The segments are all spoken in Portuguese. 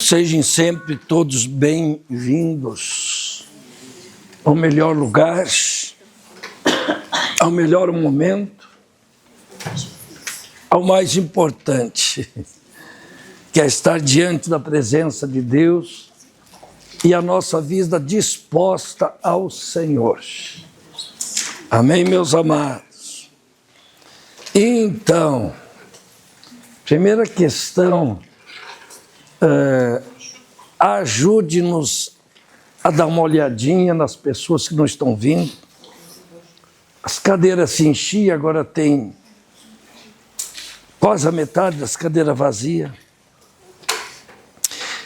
Sejam sempre todos bem-vindos ao melhor lugar, ao melhor momento, ao mais importante, que é estar diante da presença de Deus e a nossa vida disposta ao Senhor. Amém, meus amados? Então, primeira questão, ajude-nos a dar uma olhadinha nas pessoas que não estão vindo. As cadeiras se enchiam, agora tem quase a metade das cadeiras vazias.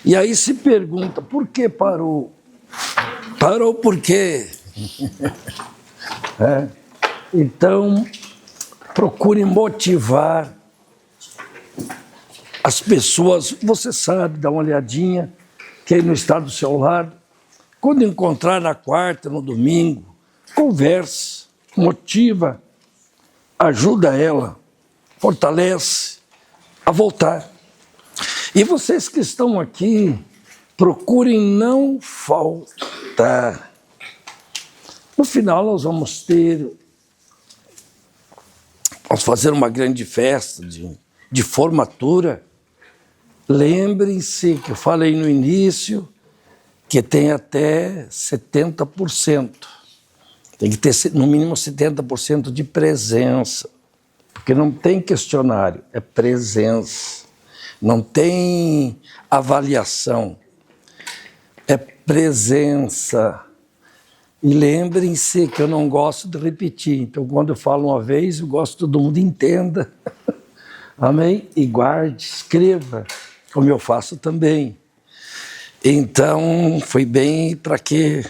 E aí se pergunta, por que parou? Parou por quê? Então, procure motivar as pessoas. Você sabe, dá uma olhadinha, que aí no estado do seu lado, quando encontrar na quarta, no domingo, converse, motiva, ajuda ela, fortalece a voltar. E vocês que estão aqui, procurem não faltar. No final nós vamos fazer uma grande festa de formatura. Lembrem-se que eu falei no início que tem até 70%. Tem que ter no mínimo 70% de presença, porque não tem questionário, é presença. Não tem avaliação, é presença. E lembrem-se que eu não gosto de repetir, então quando eu falo uma vez, eu gosto que todo mundo entenda. Amém? E guarde, escreva, como eu faço também. Então, foi bem para que...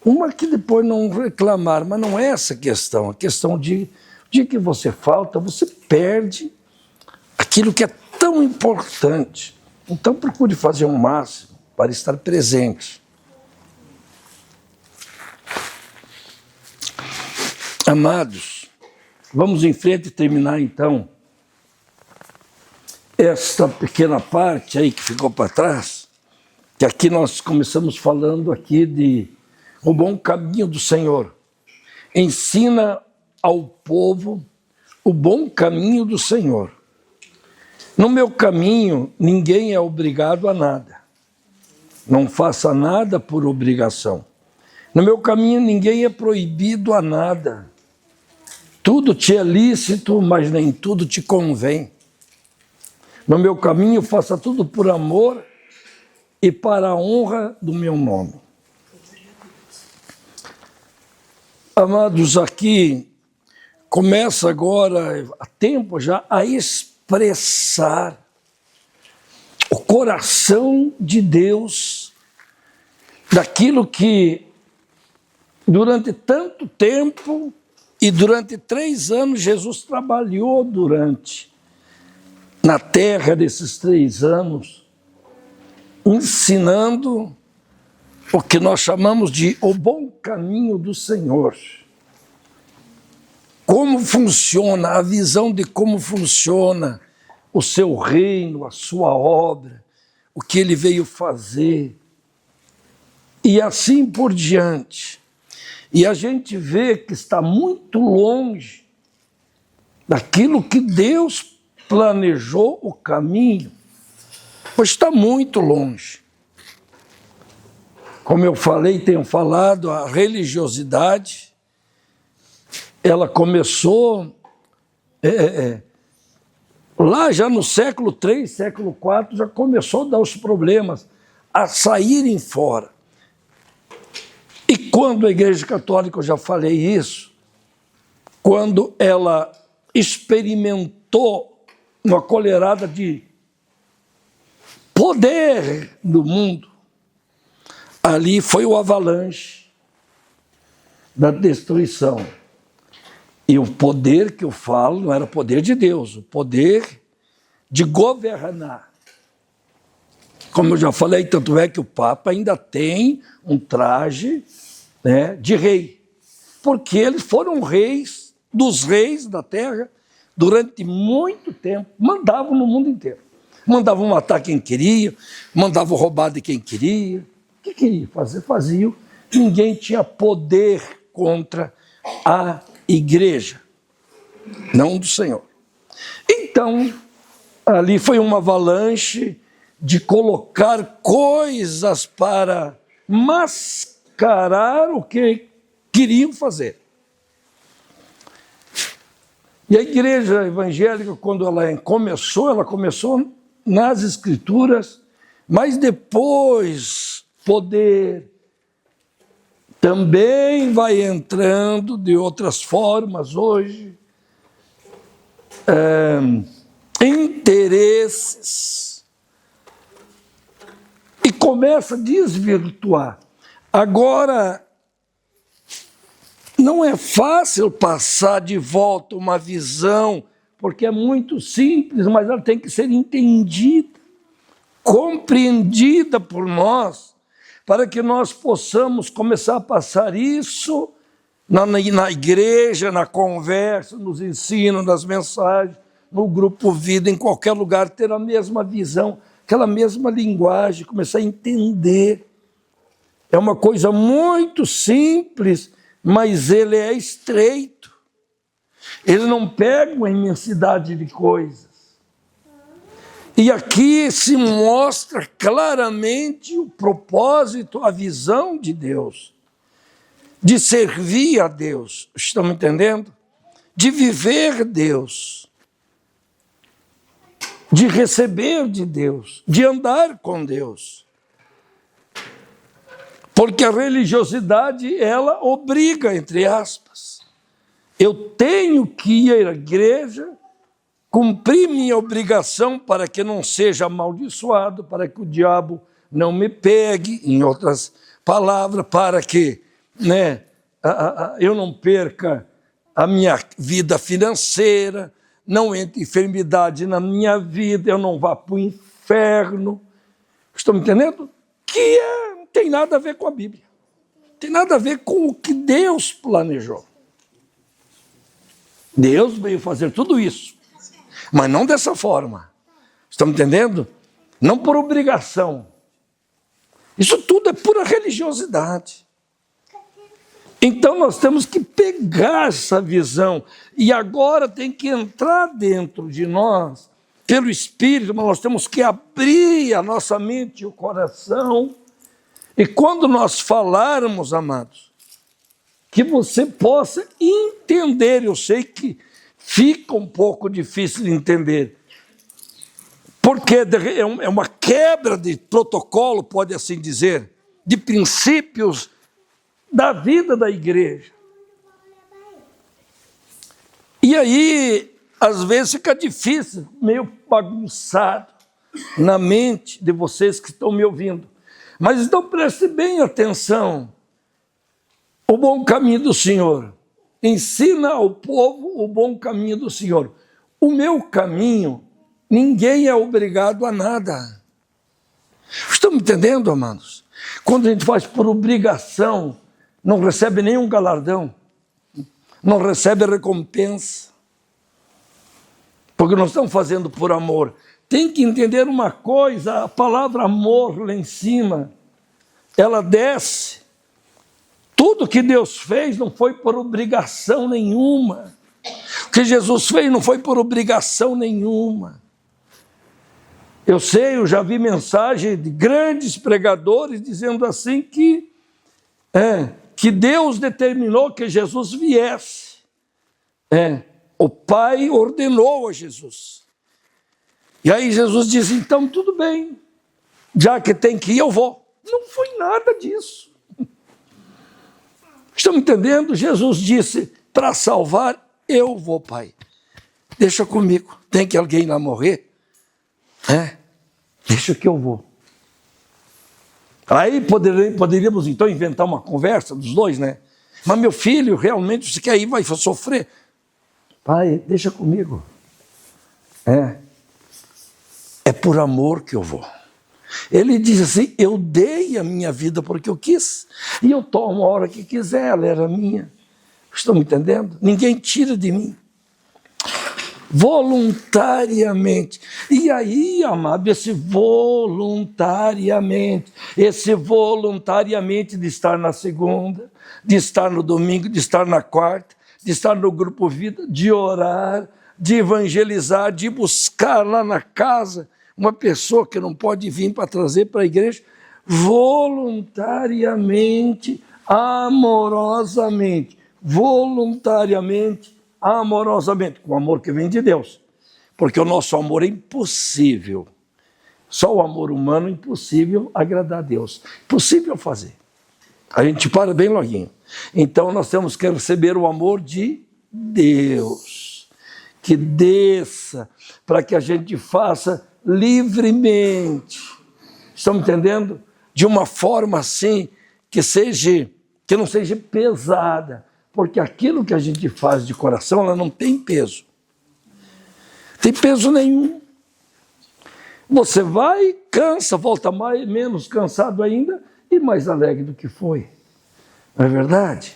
Uma que depois não reclamar, mas não é essa a questão. A questão de que você falta, você perde aquilo que é tão importante. Então, procure fazer o máximo para estar presente. Amados, vamos em frente e terminar então esta pequena parte aí que ficou para trás, que aqui nós começamos falando aqui de o bom caminho do Senhor. Ensina ao povo o bom caminho do Senhor. No meu caminho, ninguém é obrigado a nada. Não faça nada por obrigação. No meu caminho, ninguém é proibido a nada. Tudo te é lícito, mas nem tudo te convém. No meu caminho, faça tudo por amor e para a honra do meu nome. Amados, aqui começa agora, há tempo já, a expressar o coração de Deus daquilo que durante tanto tempo e durante 3 anos Jesus trabalhou na terra desses 3 anos, ensinando o que nós chamamos de o bom caminho do Senhor. Como funciona, a visão de como funciona o seu reino, a sua obra, o que ele veio fazer, e assim por diante. E a gente vê que está muito longe daquilo que Deus planejou o caminho, pois está muito longe. Como eu falei, tenho falado, a religiosidade, ela começou lá já no século III, século IV, já começou a dar os problemas, a saírem fora. E quando a Igreja Católica, eu já falei isso, quando ela experimentou uma colherada de poder do mundo, ali foi o avalanche da destruição. E o poder que eu falo não era o poder de Deus, o poder de governar. Como eu já falei, tanto é que o Papa ainda tem um traje, né, de rei, porque eles foram reis dos reis da terra durante muito tempo, mandavam no mundo inteiro. Mandavam matar quem queria, mandavam roubar de quem queria. O que queria fazer? Faziam. Ninguém tinha poder contra a igreja, não do Senhor. Então, ali foi uma avalanche de colocar coisas para mascarar o que queriam fazer. E a igreja evangélica, quando ela começou nas Escrituras, mas depois poder também vai entrando de outras formas hoje, interesses, e começa a desvirtuar. Agora, não é fácil passar de volta uma visão, porque é muito simples, mas ela tem que ser entendida, compreendida por nós, para que nós possamos começar a passar isso na igreja, na conversa, nos ensinos, nas mensagens, no grupo vida, em qualquer lugar, ter a mesma visão, aquela mesma linguagem, começar a entender. É uma coisa muito simples, mas ele é estreito. Ele não pega uma imensidade de coisas. E aqui se mostra claramente o propósito, a visão de Deus, de servir a Deus, estão me entendendo? De viver Deus, de receber de Deus, de andar com Deus. Porque a religiosidade, ela obriga, entre aspas. Eu tenho que ir à igreja, cumprir minha obrigação para que não seja amaldiçoado, para que o diabo não me pegue, em outras palavras, para que eu não perca a minha vida financeira, não entre enfermidade na minha vida, eu não vá para o inferno. Estão me entendendo? Que não tem nada a ver com a Bíblia. Tem nada a ver com o que Deus planejou. Deus veio fazer tudo isso, mas não dessa forma. Estão me entendendo? Não por obrigação. Isso tudo é pura religiosidade. Então nós temos que pegar essa visão e agora tem que entrar dentro de nós, pelo Espírito, mas nós temos que abrir a nossa mente e o coração. E quando nós falarmos, amados, que você possa entender, eu sei que fica um pouco difícil de entender, porque é uma quebra de protocolo, pode assim dizer, de princípios da vida da igreja. E aí, às vezes fica difícil, meio bagunçado na mente de vocês que estão me ouvindo. Mas então preste bem atenção. O bom caminho do Senhor. Ensina ao povo o bom caminho do Senhor. O meu caminho, ninguém é obrigado a nada. Estão me entendendo, amados? Quando a gente faz por obrigação, não recebe nenhum galardão, não recebe recompensa, porque nós estamos fazendo por amor. Tem que entender uma coisa, a palavra amor lá em cima, ela desce. Tudo que Deus fez não foi por obrigação nenhuma. O que Jesus fez não foi por obrigação nenhuma. Eu sei, eu já vi mensagem de grandes pregadores dizendo assim que Deus determinou que Jesus viesse. O Pai ordenou a Jesus. E aí Jesus diz, então tudo bem, já que tem que ir, eu vou. Não foi nada disso. Estão me entendendo? Jesus disse, para salvar, eu vou, Pai. Deixa comigo. Tem que alguém lá morrer? Deixa que eu vou. Aí poderíamos então inventar uma conversa dos dois, né? Mas meu filho, realmente você quer ir, vai sofrer. Pai, deixa comigo. É por amor que eu vou. Ele diz assim, eu dei a minha vida porque eu quis, e eu tomo a hora que quiser, ela era minha. Estão me entendendo? Ninguém tira de mim. Voluntariamente. E aí, amado, esse voluntariamente de estar na segunda, de estar no domingo, de estar na quarta, de estar no grupo vida, de orar, de evangelizar, de buscar lá na casa uma pessoa que não pode vir para trazer para a igreja, voluntariamente, amorosamente, com o amor que vem de Deus, porque o nosso amor é impossível, só o amor humano é impossível agradar a Deus, impossível fazer, a gente para bem loguinho. Então nós temos que receber o amor de Deus, que desça para que a gente faça livremente, estão entendendo? De uma forma assim, que não seja pesada, porque aquilo que a gente faz de coração, ela não tem peso. Tem peso nenhum. Você vai, cansa, volta menos cansado ainda e mais alegre do que foi. Não é verdade?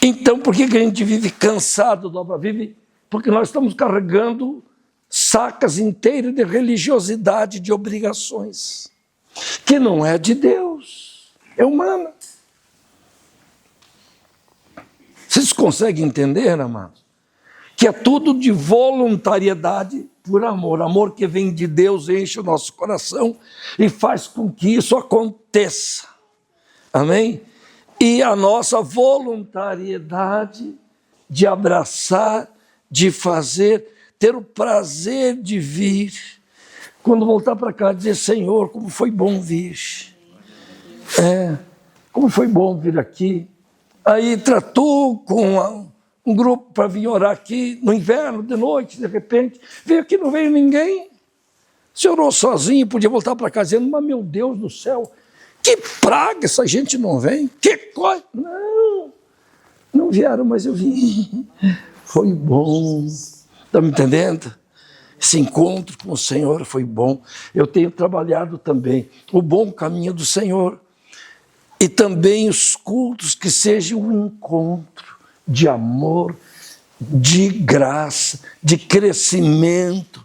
Então, por que a gente vive cansado? Porque nós estamos carregando sacas inteiras de religiosidade, de obrigações, que não é de Deus, é humana. Vocês conseguem entender, amados? Que é tudo de voluntariedade por amor. Amor que vem de Deus enche o nosso coração e faz com que isso aconteça. Amém? E a nossa voluntariedade de abraçar, de fazer, ter o prazer de vir. Quando voltar para cá, dizer, Senhor, como foi bom vir. Como foi bom vir aqui. Aí tratou com um grupo para vir orar aqui no inverno, de noite, de repente. Veio aqui, não veio ninguém. Se orou sozinho, podia voltar para casa dizendo, mas meu Deus do céu, que praga, essa gente não vem. Que coisa. Não vieram, mas eu vim. Foi bom. Está me entendendo? Esse encontro com o Senhor foi bom. Eu tenho trabalhado também o bom caminho do Senhor. E também os cultos que sejam um encontro de amor, de graça, de crescimento,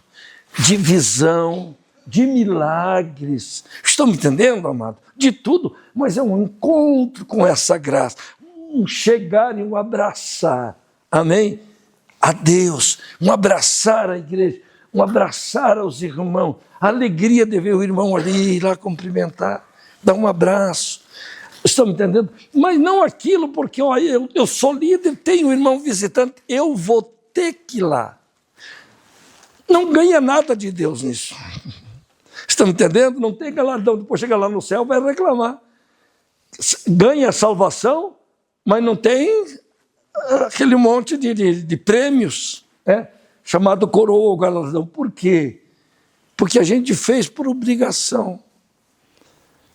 de visão, de milagres. Estão me entendendo, amado? De tudo, mas é um encontro com essa graça. Um chegar e um abraçar. Amém? A Deus, um abraçar a igreja, um abraçar aos irmãos. A alegria de ver o irmão ali, ir lá cumprimentar, dar um abraço. Estão me entendendo? Mas não aquilo porque eu sou líder, tenho um irmão visitante, eu vou ter que ir lá. Não ganha nada de Deus nisso. Estão me entendendo? Não tem galardão, depois chega lá no céu, vai reclamar. Ganha a salvação, mas não tem aquele monte de prêmios, chamado coroa ou galardão. Por quê? Porque a gente fez por obrigação.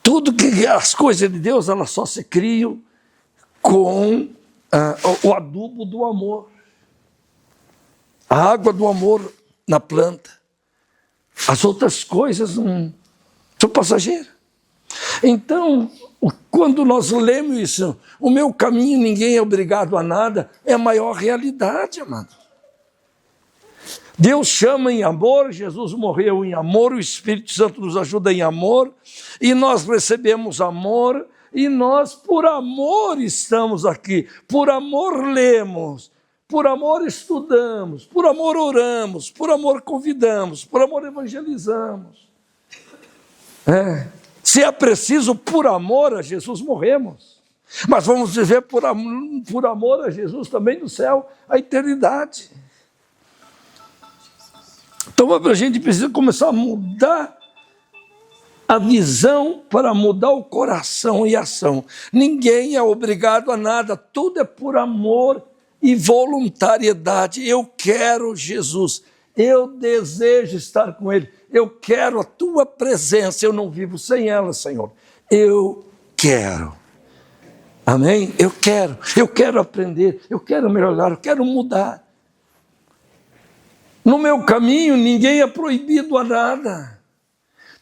Tudo que as coisas de Deus, elas só se criam com o adubo do amor. A água do amor na planta. As outras coisas são passageiras. Então, quando nós lemos isso, o meu caminho, ninguém é obrigado a nada, é a maior realidade, amado. Deus chama em amor, Jesus morreu em amor, o Espírito Santo nos ajuda em amor, e nós recebemos amor, e nós, por amor, estamos aqui, por amor lemos, por amor estudamos, por amor oramos, por amor convidamos, por amor evangelizamos. Se é preciso, por amor a Jesus morremos, mas vamos viver por amor a Jesus também no céu, a eternidade. Então a gente precisa começar a mudar a visão para mudar o coração e a ação. Ninguém é obrigado a nada, tudo é por amor e voluntariedade. Eu quero Jesus, eu desejo estar com Ele, eu quero a Tua presença, eu não vivo sem ela, Senhor. Eu quero. Amém? Eu quero aprender, eu quero melhorar, eu quero mudar. No meu caminho, ninguém é proibido a nada.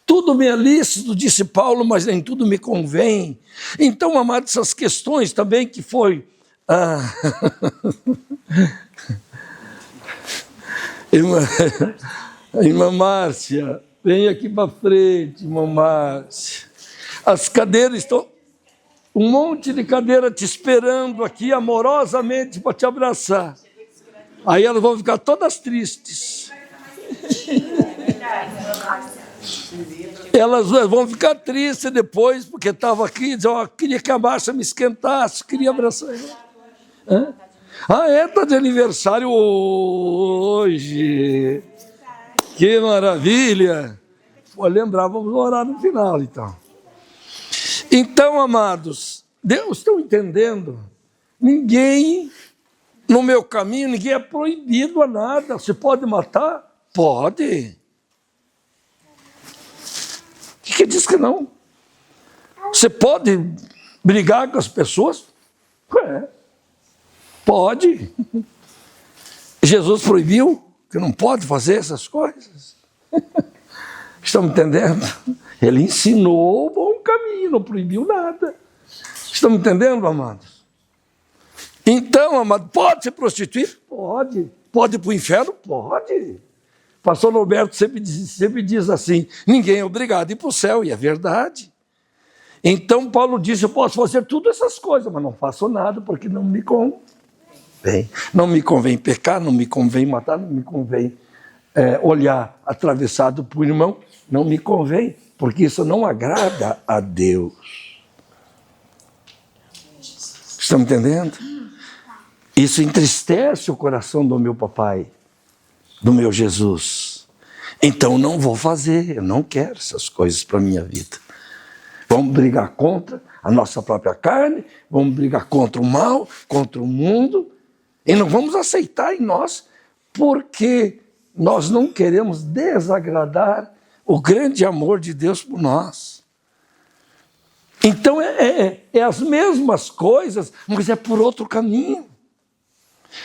Tudo me é lícito, disse Paulo, mas nem tudo me convém. Então, amados, essas questões também que foi Irmã Márcia, vem aqui para frente, irmã Márcia. As cadeiras estão... Um monte de cadeira te esperando aqui amorosamente para te abraçar. Aí elas vão ficar todas tristes. Elas vão ficar tristes depois, porque estava aqui, diziam, queria que a Márcia me esquentasse, queria abraçar ela. Está de aniversário hoje. Que maravilha. Vou lembrar, vamos orar no final, então. Então, amados, Deus, estão entendendo? Ninguém, no meu caminho, ninguém é proibido a nada. Você pode matar? Pode. O que diz que não? Você pode brigar com as pessoas? Pode. Jesus proibiu que não pode fazer essas coisas. Estão me entendendo? Ele ensinou o bom caminho, não proibiu nada. Estão me entendendo, amados? Então, amado, pode se prostituir? Pode. Pode ir para o inferno? Pode. Pastor Norberto sempre diz assim, ninguém é obrigado a ir para o céu, e é verdade. Então, Paulo disse, eu posso fazer tudo essas coisas, mas não faço nada, porque não me convém. Não me convém pecar, não me convém matar, não me convém olhar atravessado para o irmão, não me convém, porque isso não agrada a Deus. Estão entendendo? Isso entristece o coração do meu papai, do meu Jesus. Então não vou fazer, eu não quero essas coisas para a minha vida. Vamos brigar contra a nossa própria carne, vamos brigar contra o mal, contra o mundo, e não vamos aceitar em nós, porque nós não queremos desagradar o grande amor de Deus por nós. Então é as mesmas coisas, mas é por outro caminho.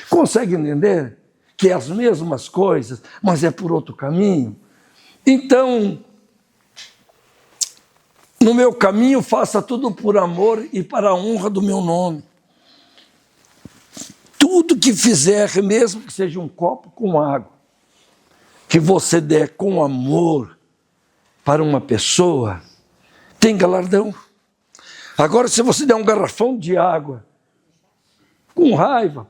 Consegue entender? Que é as mesmas coisas, mas é por outro caminho. Então, no meu caminho, faça tudo por amor e para a honra do meu nome. Tudo que fizer, mesmo que seja um copo com água, que você der com amor para uma pessoa, tem galardão. Agora, se você der um garrafão de água, com raiva,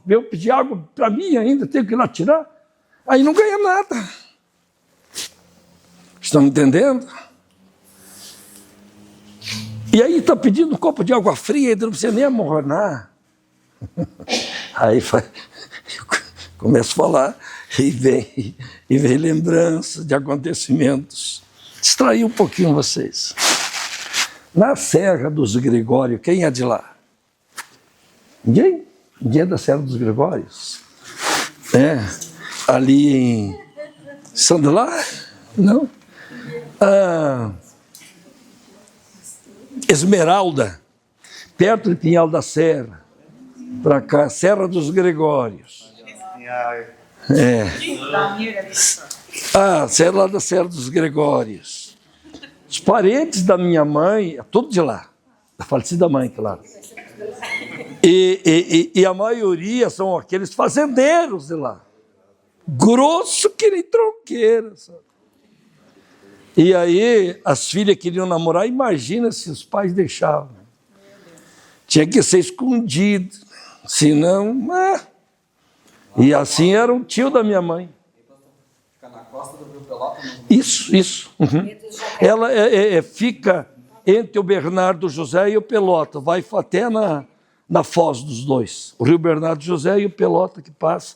veio pedir água para mim ainda, tenho que ir lá tirar, aí não ganha nada. Estão entendendo? E aí está pedindo um copo de água fria, ainda não precisa nem amornar. Aí começo a falar e vem lembrança de acontecimentos. Distrair um pouquinho vocês. Na Serra dos Gregórios, quem é de lá? Ninguém? Ninguém é da Serra dos Gregórios? Ali em Sandelar? Não? Esmeralda, perto de Pinhal da Serra, para cá, Serra dos Gregórios. Serra da Serra dos Gregórios. Os parentes da minha mãe, tudo de lá, da falecida mãe, claro. E a maioria são aqueles fazendeiros de lá. Grosso que nem tronqueira, sabe? E aí as filhas queriam namorar, imagina se os pais deixavam. Tinha que ser escondido, senão... E assim era o tio da minha mãe. Fica na costa do Rio Pelota? Isso. Uhum. Ela fica entre o Bernardo José e o Pelota, vai até na foz dos dois. O Rio Bernardo José e o Pelota que passa.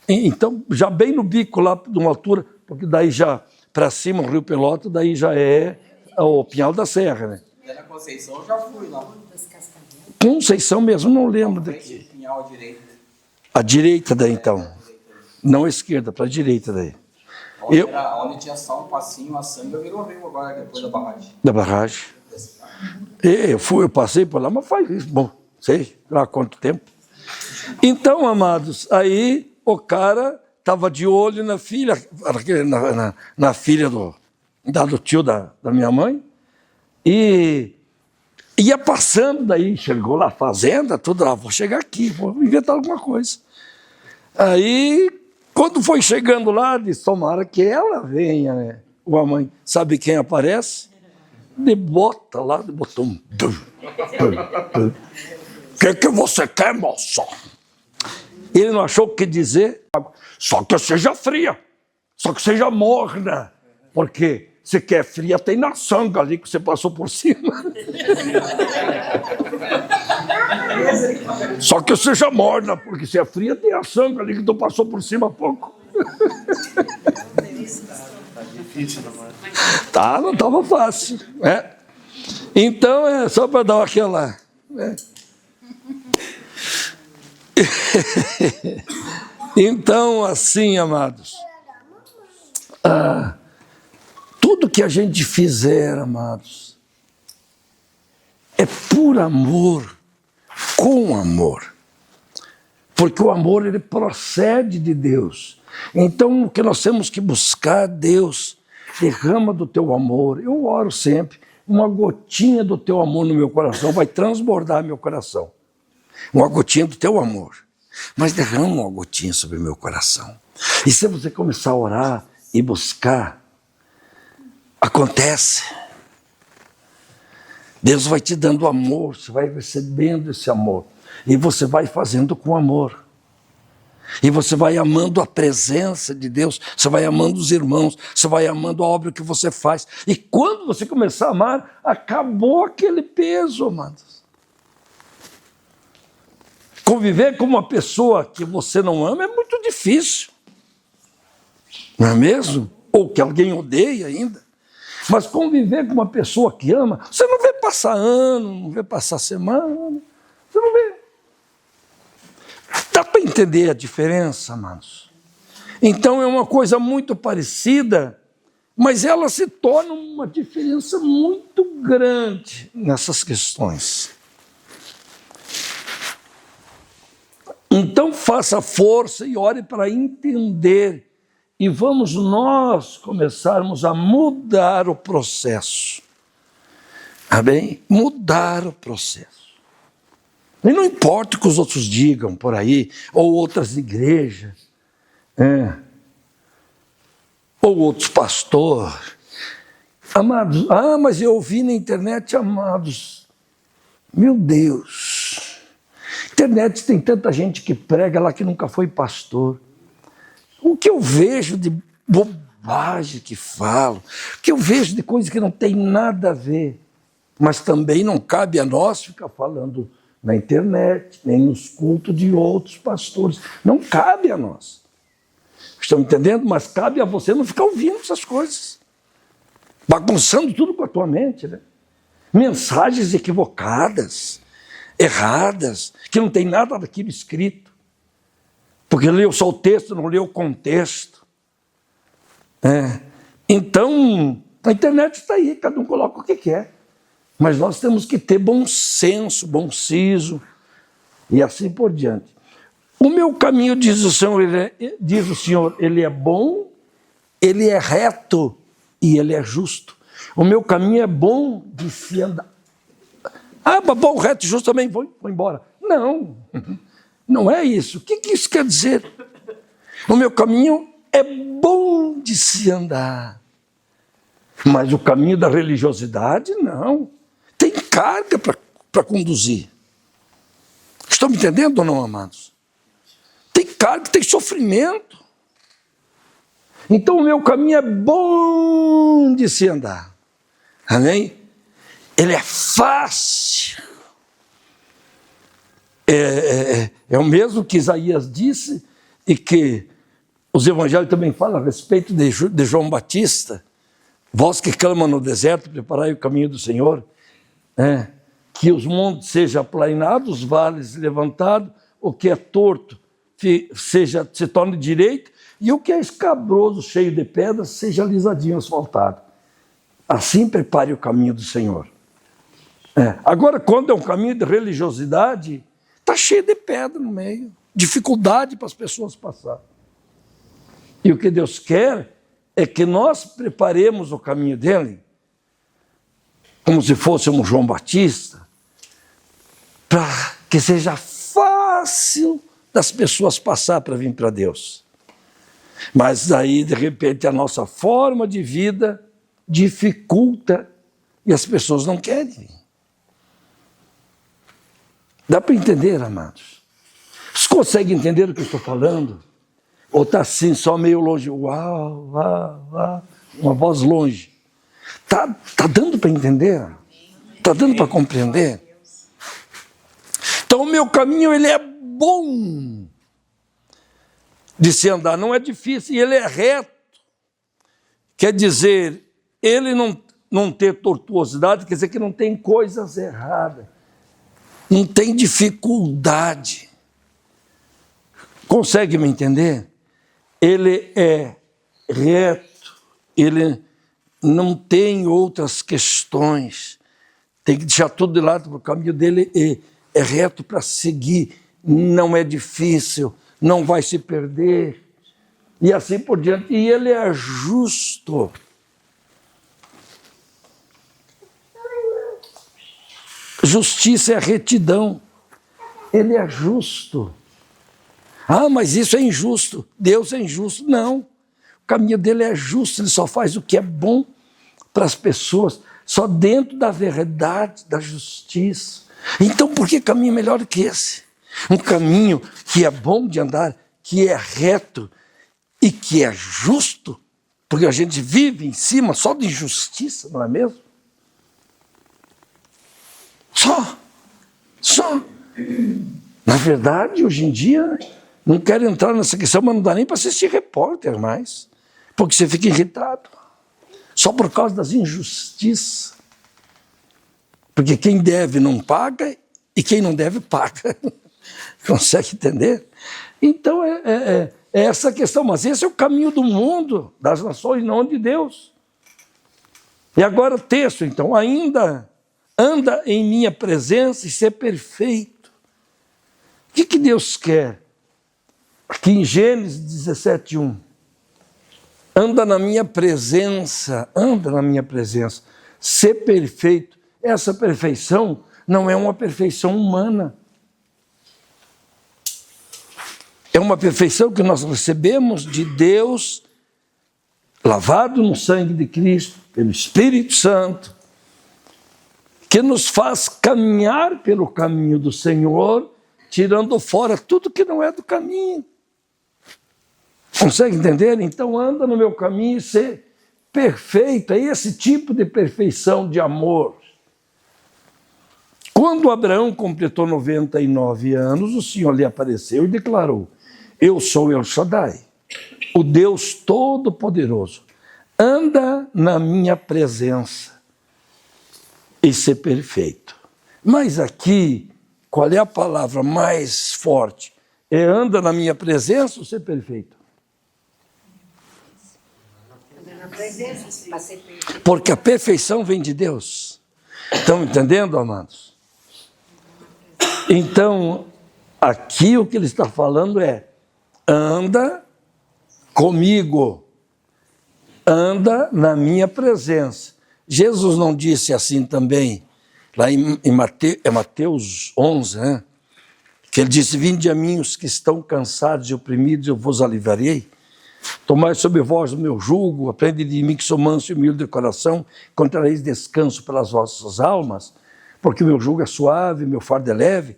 Então, já bem no bico lá, de uma altura, porque daí já para cima o Rio Pelota, daí já é o Pinhal da Serra, né? Na Conceição eu já fui lá. Conceição mesmo, não lembro daqui. Pinhal à direita. À direita daí, então. Não à esquerda, para a direita daí. Onde tinha só um passinho, a sanga virou rio agora, depois da barragem. Da barragem. Eu passei por lá, mas faz, bom, sei lá quanto tempo. Então, amados, aí o cara estava de olho na filha, na filha do tio da minha mãe, e ia passando daí, chegou lá a fazenda, tudo lá, vou chegar aqui, vou inventar alguma coisa. Aí, quando foi chegando lá, disse, tomara que ela venha, né? A mãe, sabe quem aparece? De bota lá, de botão. O que você quer, moça? Ele não achou o que dizer, só que seja fria, só que seja morna, porque se quer fria, tem na sangue ali que você passou por cima. Só que seja morna, porque se é fria, tem a sangue ali que tu passou por cima há pouco. Tá difícil, não é? Tá, não estava fácil, né? Então, é só para dar aquela... Né? Então, assim, amados, tudo que a gente fizer, amados, é por amor, com amor. Porque o amor, ele procede de Deus. Então, o que nós temos que buscar, Deus, derrama do teu amor. Eu oro sempre, uma gotinha do teu amor no meu coração vai transbordar meu coração. Uma gotinha do teu amor. Mas derrama uma gotinha sobre o meu coração. E se você começar a orar e buscar, acontece. Deus vai te dando amor, você vai recebendo esse amor. E você vai fazendo com amor. E você vai amando a presença de Deus, você vai amando os irmãos, você vai amando a obra que você faz. E quando você começar a amar, acabou aquele peso, amados. Conviver com uma pessoa que você não ama é muito difícil. Não é mesmo? Ou que alguém odeia ainda. Mas conviver com uma pessoa que ama, você não vê passar ano, não vê passar semana, você não vê. Dá para entender a diferença, amados? Então é uma coisa muito parecida, mas ela se torna uma diferença muito grande nessas questões. Então faça força e ore para entender. E vamos nós começarmos a mudar o processo. Amém? Mudar o processo. E não importa o que os outros digam por aí, ou outras igrejas, ou outros pastores. Amados, mas eu ouvi na internet, amados, meu Deus, internet tem tanta gente que prega lá que nunca foi pastor. O que eu vejo de bobagem que falam, o que eu vejo de coisa que não tem nada a ver, mas também não cabe a nós ficar falando na internet, nem nos cultos de outros pastores. Não cabe a nós. Estão entendendo? Mas cabe a você não ficar ouvindo essas coisas. Bagunçando tudo com a tua mente, né? Mensagens equivocadas, erradas, que não tem nada daquilo escrito. Porque leu só o texto, não leu o contexto. Então, a internet está aí, cada um coloca o que quer. Mas nós temos que ter bom senso, bom siso, e assim por diante. O meu caminho, diz o Senhor, ele é bom, ele é reto e ele é justo. O meu caminho é bom de se andar. Bom, reto e justo também, vou embora. Não, não é isso. O que isso quer dizer? O meu caminho é bom de se andar. Mas o caminho da religiosidade, não. Tem carga para conduzir. Estão me entendendo ou não, amados? Tem carga, tem sofrimento. Então o meu caminho é bom de se andar. Amém? Ele é fácil. É o mesmo que Isaías disse e que os evangelhos também falam a respeito de João Batista. Vós que clamam no deserto, preparai o caminho do Senhor. Que os montes sejam aplainados, os vales levantados, o que é torto se torne direito, e o que é escabroso, cheio de pedras, seja lisadinho, asfaltado. Assim prepare o caminho do Senhor. Agora, quando é um caminho de religiosidade, está cheio de pedra no meio, dificuldade para as pessoas passar. E o que Deus quer é que nós preparemos o caminho dele, como se fôssemos João Batista, para que seja fácil das pessoas passar para vir para Deus. Mas aí, de repente, a nossa forma de vida dificulta e as pessoas não querem. Dá para entender, amados? Vocês conseguem entender o que eu estou falando? Ou está assim, só meio longe? Uau, uau, uau, uma voz longe. Tá dando para entender? Está dando para compreender? Então o meu caminho, ele é bom de se andar, não é difícil, e ele é reto. Quer dizer, ele não ter tortuosidade, quer dizer que não tem coisas erradas, não tem dificuldade. Consegue me entender? Ele é reto, ele não tem outras questões, tem que deixar tudo de lado, porque o caminho dele é reto para seguir, não é difícil, não vai se perder, e assim por diante. E ele é justo. Justiça é retidão, ele é justo. Ah, mas isso é injusto, Deus é injusto. Não, o caminho dele é justo, ele só faz o que é bom para as pessoas, só dentro da verdade, da justiça. Então, por que caminho melhor que esse? Um caminho que é bom de andar, que é reto e que é justo, porque a gente vive em cima só de injustiça, não é mesmo? Só. Na verdade, hoje em dia, não quero entrar nessa questão, mas não dá nem para assistir repórter mais, porque você fica irritado, só por causa das injustiças. Porque quem deve não paga e quem não deve paga. Consegue entender? Então é essa questão, mas esse é o caminho do mundo, das nações, não de Deus. E agora o texto, então, ainda anda em minha presença e ser perfeito. O que Deus quer? Aqui em Gênesis 17:1. Anda na minha presença, ser perfeito. Essa perfeição não é uma perfeição humana. É uma perfeição que nós recebemos de Deus, lavado no sangue de Cristo, pelo Espírito Santo, que nos faz caminhar pelo caminho do Senhor, tirando fora tudo que não é do caminho. Consegue entender? Então anda no meu caminho e ser perfeito. É esse tipo de perfeição de amor. Quando Abraão completou 99 anos, o Senhor lhe apareceu e declarou: eu sou El Shaddai, o Deus Todo-Poderoso. Anda na minha presença e ser perfeito. Mas aqui, qual é a palavra mais forte? É anda na minha presença ou ser perfeito? Anda na presença, para ser perfeito. Porque a perfeição vem de Deus. Estão entendendo, amados? Então, aqui o que ele está falando é: anda comigo, anda na minha presença. Jesus não disse assim também, lá em Mateus 11, né? Que ele disse: vinde a mim os que estão cansados e oprimidos, eu vos aliviarei. Tomai sobre vós o meu jugo, aprende de mim que sou manso e humilde de coração, encontrareis descanso pelas vossas almas, porque o meu jugo é suave, meu fardo é leve.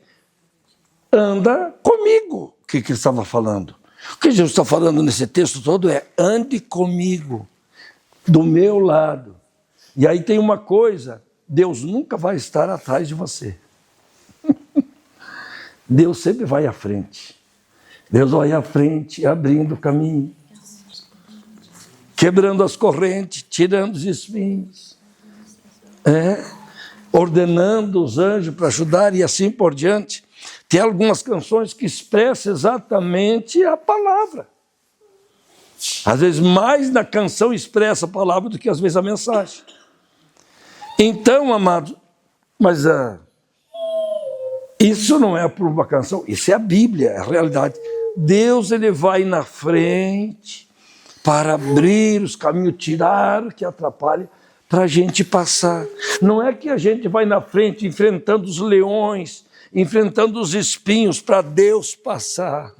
Anda comigo. O que ele estava falando? O que Jesus está falando nesse texto todo é: ande comigo, do meu lado. E aí tem uma coisa: Deus nunca vai estar atrás de você. Deus sempre vai à frente. Deus vai à frente, abrindo o caminho, quebrando as correntes, tirando os espinhos, ordenando os anjos para ajudar e assim por diante. Tem algumas canções que expressam exatamente a palavra. Às vezes mais na canção expressa a palavra do que às vezes a mensagem. Então, amados, mas isso não é por uma canção, isso é a Bíblia, é a realidade. Deus, ele vai na frente para abrir os caminhos, tirar o que atrapalha, para a gente passar. Não é que a gente vai na frente enfrentando os leões, enfrentando os espinhos para Deus passar.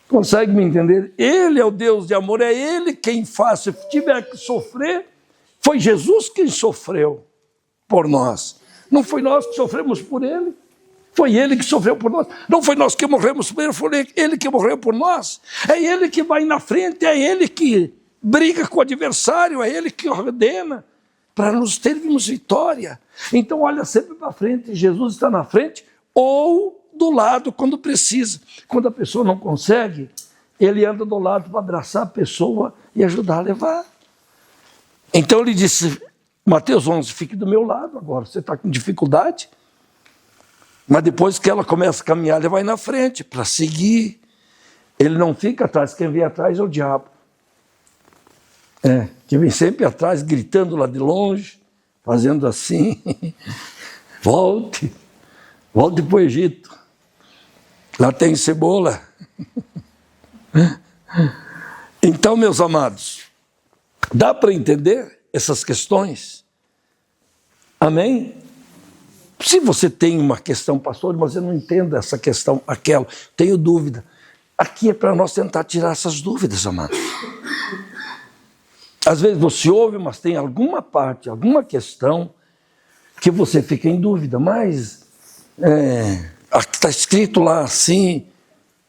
Consegue me entender? Ele é o Deus de amor, é Ele quem faz. Se tiver que sofrer, foi Jesus quem sofreu por nós. Não foi nós que sofremos por Ele. Foi Ele que sofreu por nós. Não foi nós que morremos por Ele, foi Ele que morreu por nós. É Ele que vai na frente, é Ele que briga com o adversário, é Ele que ordena para nos termos vitória. Então olha sempre para frente, Jesus está na frente ou do lado quando precisa. Quando a pessoa não consegue, Ele anda do lado para abraçar a pessoa e ajudar a levar. Então ele disse, Mateus 11, fique do meu lado agora, você está com dificuldade, mas depois que ela começa a caminhar, ele vai na frente para seguir. Ele não fica atrás, quem vem atrás é o diabo. Que vem sempre atrás, gritando lá de longe, fazendo assim, volte para o Egito, lá tem cebola. Então, meus amados, dá para entender essas questões? Amém? Se você tem uma questão, pastor, mas eu não entendo essa questão, aquela, tenho dúvida. Aqui é para nós tentar tirar essas dúvidas, amados. Às vezes você ouve, mas tem alguma parte, alguma questão que você fica em dúvida, mas está escrito lá assim,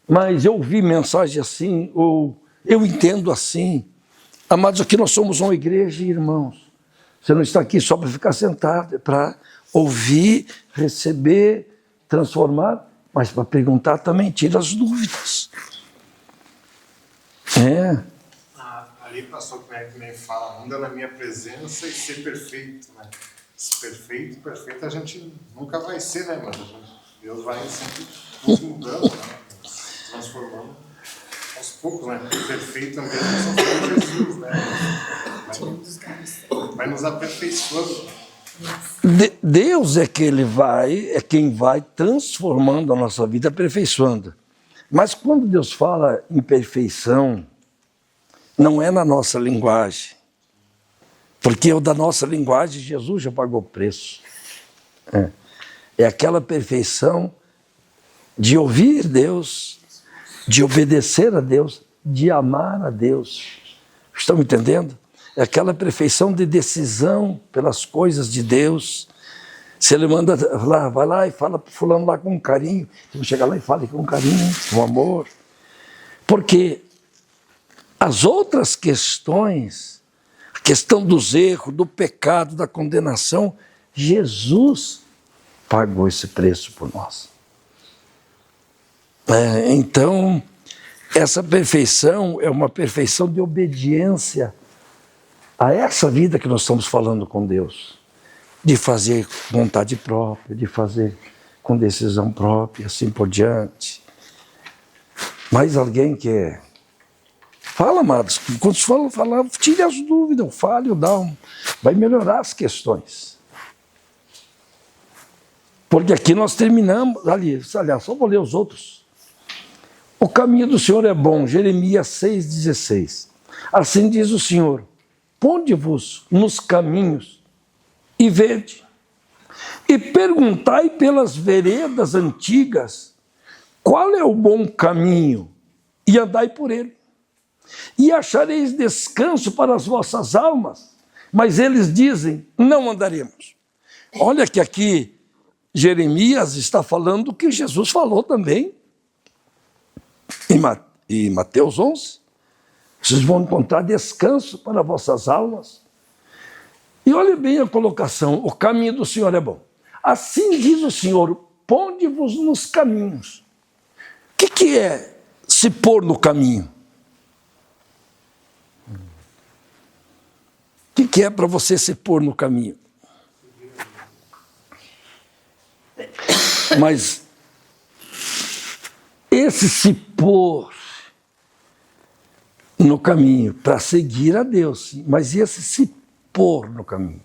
mas eu ouvi mensagem assim, ou eu entendo assim. Amados, aqui nós somos uma igreja, irmãos. Você não está aqui só para ficar sentado, é para ouvir, receber, transformar, mas para perguntar também, tira as dúvidas. Ali, pastor, como é que nem fala, anda na minha presença e ser perfeito, né? Perfeito a gente nunca vai ser, né? Mas Deus vai sempre nos mudando, né? Transformando aos poucos, né? Perfeito também só foi Jesus, né? Vai nos aperfeiçoando. Deus é quem vai transformando a nossa vida, aperfeiçoando. Mas quando Deus fala em perfeição, não é na nossa linguagem. Porque o da nossa linguagem, Jesus já pagou o preço. É aquela perfeição de ouvir Deus, de obedecer a Deus, de amar a Deus. Estão me entendendo? É aquela perfeição de decisão pelas coisas de Deus. Se Ele manda lá, vai lá e fala para o fulano lá com carinho, então chega lá e fala com carinho, com amor. Porque as outras questões, a questão dos erros, do pecado, da condenação, Jesus pagou esse preço por nós. Então, essa perfeição é uma perfeição de obediência a essa vida que nós estamos falando com Deus. De fazer vontade própria, de fazer com decisão própria, assim por diante. Mais alguém quer? Fala, amados. Quando falar, tire as dúvidas, fale, vai melhorar as questões. Porque aqui nós terminamos, aliás, só vou ler os outros. O caminho do Senhor é bom, Jeremias 6,16. Assim diz o Senhor, ponde-vos nos caminhos e vede, e perguntai pelas veredas antigas, qual é o bom caminho, e andai por ele. E achareis descanso para as vossas almas, mas eles dizem, não andaremos. Olha que aqui Jeremias está falando o que Jesus falou também, em Mateus 11, vocês vão encontrar descanso para vossas almas. E olhe bem a colocação, o caminho do Senhor é bom. Assim diz o Senhor, ponde-vos nos caminhos. O que é se pôr no caminho? O que é para você se pôr no caminho? Mas esse se pôr no caminho para seguir a Deus, mas esse se pôr no caminho.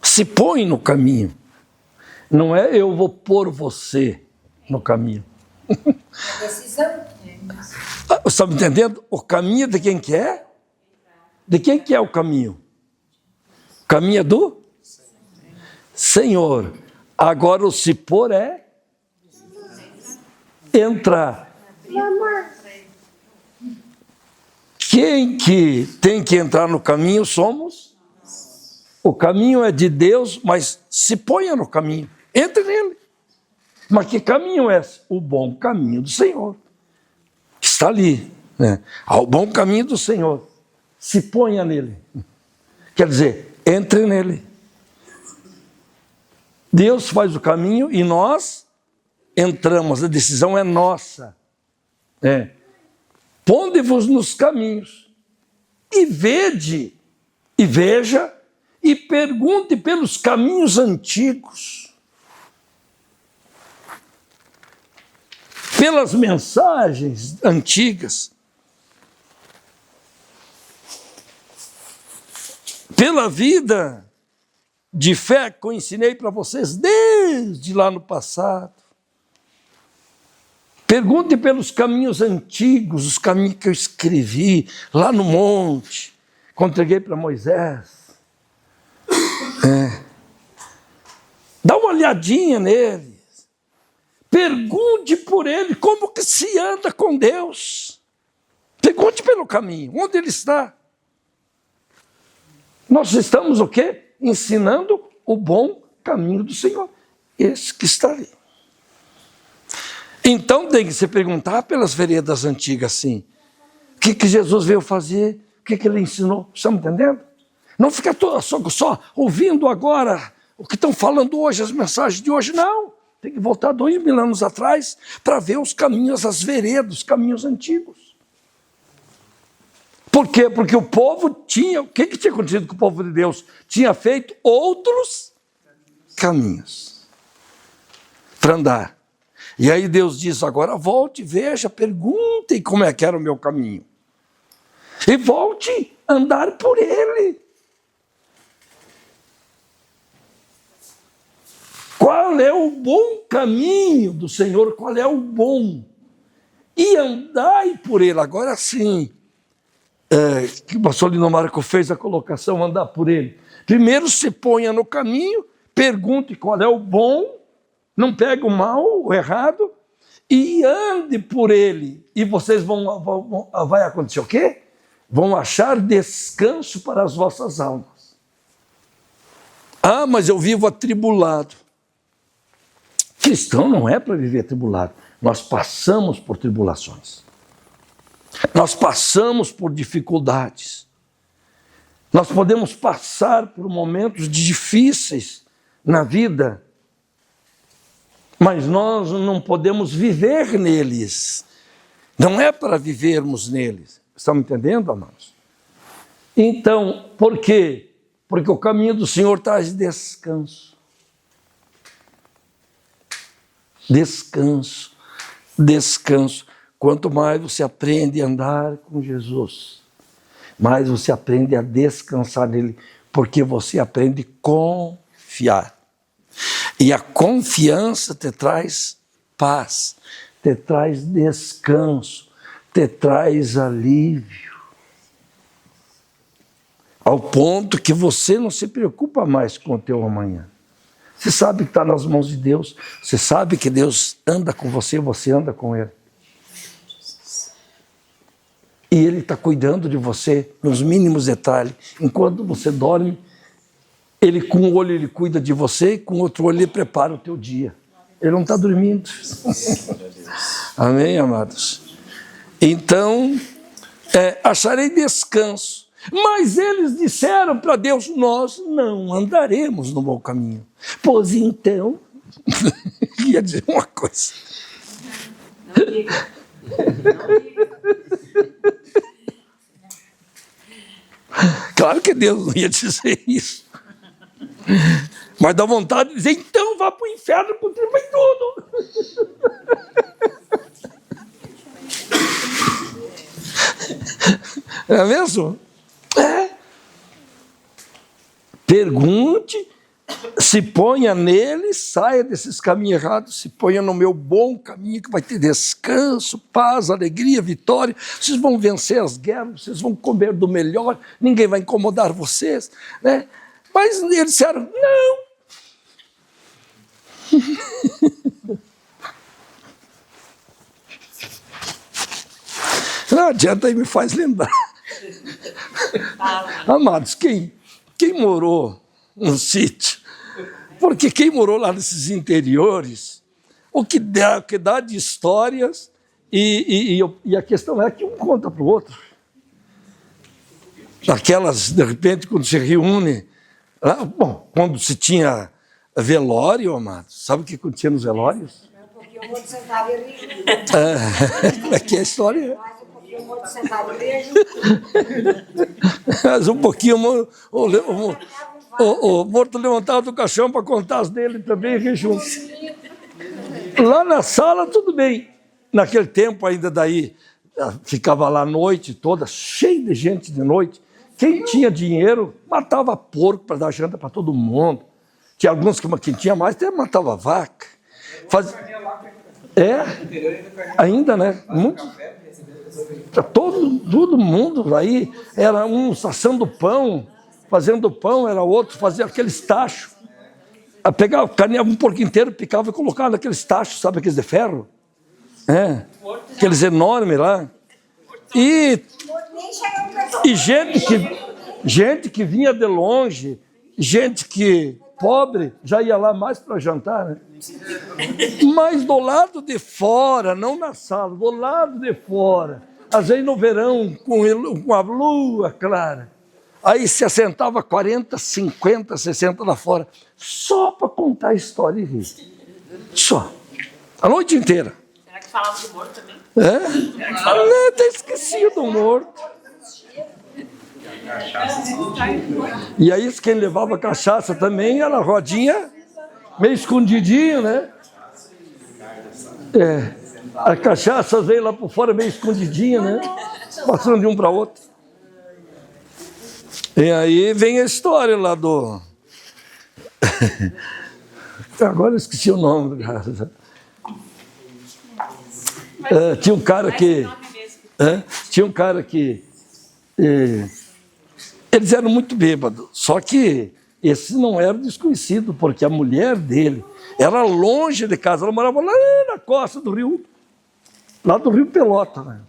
Se põe no caminho. Não é eu vou pôr você no caminho. A decisão. Você está me entendendo? O caminho de quem quer? De quem que é o caminho? O caminho é do Senhor. Agora o se pôr é entrar. Quem que tem que entrar no caminho somos. O caminho é de Deus, mas se ponha no caminho. Entre nele. Mas que caminho é esse? O bom caminho do Senhor. Está ali. Né? Ao bom caminho do Senhor. Se ponha nele. Quer dizer, entre nele. Deus faz o caminho e nós entramos. A decisão é nossa. Ponde-vos nos caminhos e vede, e veja, e pergunte pelos caminhos antigos, pelas mensagens antigas, pela vida de fé que eu ensinei para vocês desde lá no passado. Pergunte pelos caminhos antigos, os caminhos que eu escrevi lá no monte, quando entreguei para Moisés. Dá uma olhadinha neles. Pergunte por ele como que se anda com Deus. Pergunte pelo caminho, onde ele está. Nós estamos o quê? Ensinando o bom caminho do Senhor. Esse que está ali. Então tem que se perguntar pelas veredas antigas, sim. O que Jesus veio fazer? O que ele ensinou? Estão entendendo? Não fica só ouvindo agora o que estão falando hoje, as mensagens de hoje, não. Tem que voltar 2000 anos atrás para ver os caminhos, as veredas, os caminhos antigos. Por quê? Porque o povo tinha... O que tinha acontecido com o povo de Deus? Tinha feito outros caminhos para andar. E aí Deus diz, agora volte, veja, perguntem como é que era o meu caminho. E volte a andar por ele. Qual é o bom caminho do Senhor? Qual é o bom? E andai por ele. Agora sim, que o pastor Lino Marco fez a colocação, andar por ele. Primeiro se ponha no caminho, pergunte qual é o bom, não pegue o mal, o errado, e ande por ele. E vocês vai acontecer o quê? Vão achar descanso para as vossas almas. Ah, mas eu vivo atribulado. Cristão não é para viver atribulado. Nós passamos por tribulações. Nós passamos por dificuldades. Nós podemos passar por momentos difíceis na vida, mas nós não podemos viver neles. Não é para vivermos neles. Estão me entendendo, amados? Então, por quê? Porque o caminho do Senhor traz descanso. Descanso. Descanso. Quanto mais você aprende a andar com Jesus, mais você aprende a descansar nele, porque você aprende a confiar. E a confiança te traz paz, te traz descanso, te traz alívio. Ao ponto que você não se preocupa mais com o teu amanhã. Você sabe que está nas mãos de Deus, você sabe que Deus anda com você, você anda com Ele. E Ele está cuidando de você nos mínimos detalhes. Enquanto você dorme, Ele com um olho Ele cuida de você, e com outro olho Ele prepara o teu dia. Ele não está dormindo. Amém, amados? Então, acharei descanso. Mas eles disseram para Deus, nós não andaremos no bom caminho. Pois então, ia dizer uma coisa. Não diga. Não diga. Claro que Deus não ia dizer isso. Mas dá vontade de dizer, então vá para o inferno, contribui tudo. Não é mesmo? Pergunte se ponha nele, saia desses caminhos errados, se ponha no meu bom caminho, que vai ter descanso, paz, alegria, vitória. Vocês vão vencer as guerras, vocês vão comer do melhor, ninguém vai incomodar vocês, né? Mas eles disseram, não. Não adianta, aí me faz lembrar. Amados, quem morou no sítio, porque quem morou lá nesses interiores, o que dá de histórias, e a questão é que um conta para o outro. Aquelas, de repente, quando se reúne, bom, quando se tinha velório, amados, sabe o que acontecia nos velórios? Porque eu vou te sentar e rir. Como é que é a história? Mas um pouquinho eu vou te sentar e rir. Mas um pouquinho o morto levantava do caixão para contar as dele também e rir junto. Lá na sala, tudo bem. Naquele tempo ainda daí, ficava lá a noite toda, cheio de gente de noite. Quem tinha dinheiro, matava porco para dar janta para todo mundo. Tinha alguns que quem tinha mais, até matava vaca. Ainda, né? Todo mundo aí, era um assando pão, fazendo pão, era outro, fazia aqueles tachos. Pegava, caneava um porco inteiro, picava e colocava naqueles tachos, sabe aqueles de ferro? Aqueles enormes lá. E gente que vinha de longe, gente que pobre, já ia lá mais para jantar, né? Mas do lado de fora, não na sala, do lado de fora, às vezes no verão, com a lua clara, aí se assentava 40, 50, 60 lá fora, só para contar a história e rir. Só. A noite inteira. Será que falava do morto também? Até esqueci do morto. E aí quem levava cachaça também era a rodinha, meio escondidinho, né? A cachaça veio lá por fora meio escondidinha, né? Passando de um para outro. E aí vem a história lá do... Agora eu esqueci o nome do cara. Tinha um cara que... Eles eram muito bêbados, só que esse não era desconhecido, porque a mulher dele era longe de casa, ela morava lá na costa do rio, lá do Rio Pelota, né?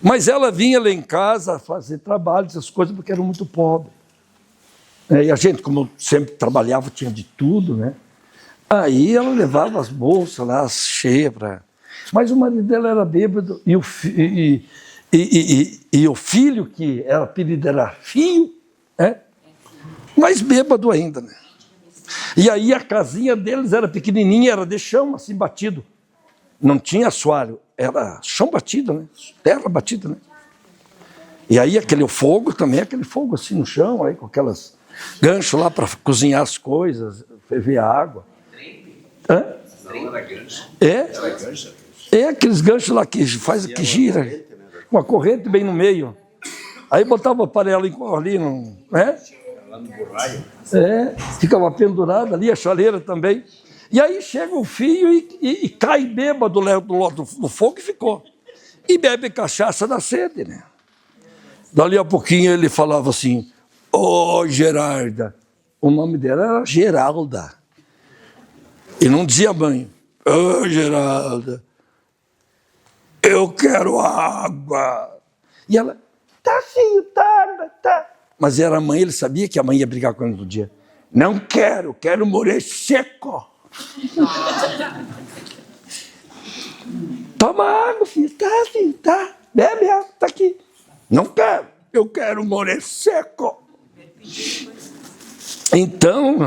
Mas ela vinha lá em casa fazer trabalho, essas coisas, porque era muito pobre. E a gente, como sempre trabalhava, tinha de tudo, né? Aí ela levava as bolsas lá cheias para... Mas o marido dela era bêbado e o filho, que era apelido era Fio, mais bêbado ainda, né? E aí a casinha deles era pequenininha, era de chão, assim, batido. Não tinha assoalho, era chão batido, né? Terra batida, né? E aí aquele fogo também, aquele fogo assim no chão, aí com aquelas ganchos lá para cozinhar as coisas, ferver a água. Não era gancho. Aqueles ganchos lá que faz, que gira, com a corrente bem no meio. Aí botava o aparelho ali, né? Ficava pendurado ali, a chaleira também. E aí chega o filho e cai bêbado do fogo e ficou. E bebe cachaça da sede, né? Dali a pouquinho ele falava assim, Gerarda. O nome dela era Geralda. E não dizia mãe, Geralda, eu quero água. E ela, tá filho, tá. Mas era a mãe, ele sabia que a mãe ia brigar com ele no dia. Não quero morrer seco. Toma água, filho, tá. Bebe água, tá aqui. Não quero, eu quero morrer seco. Então,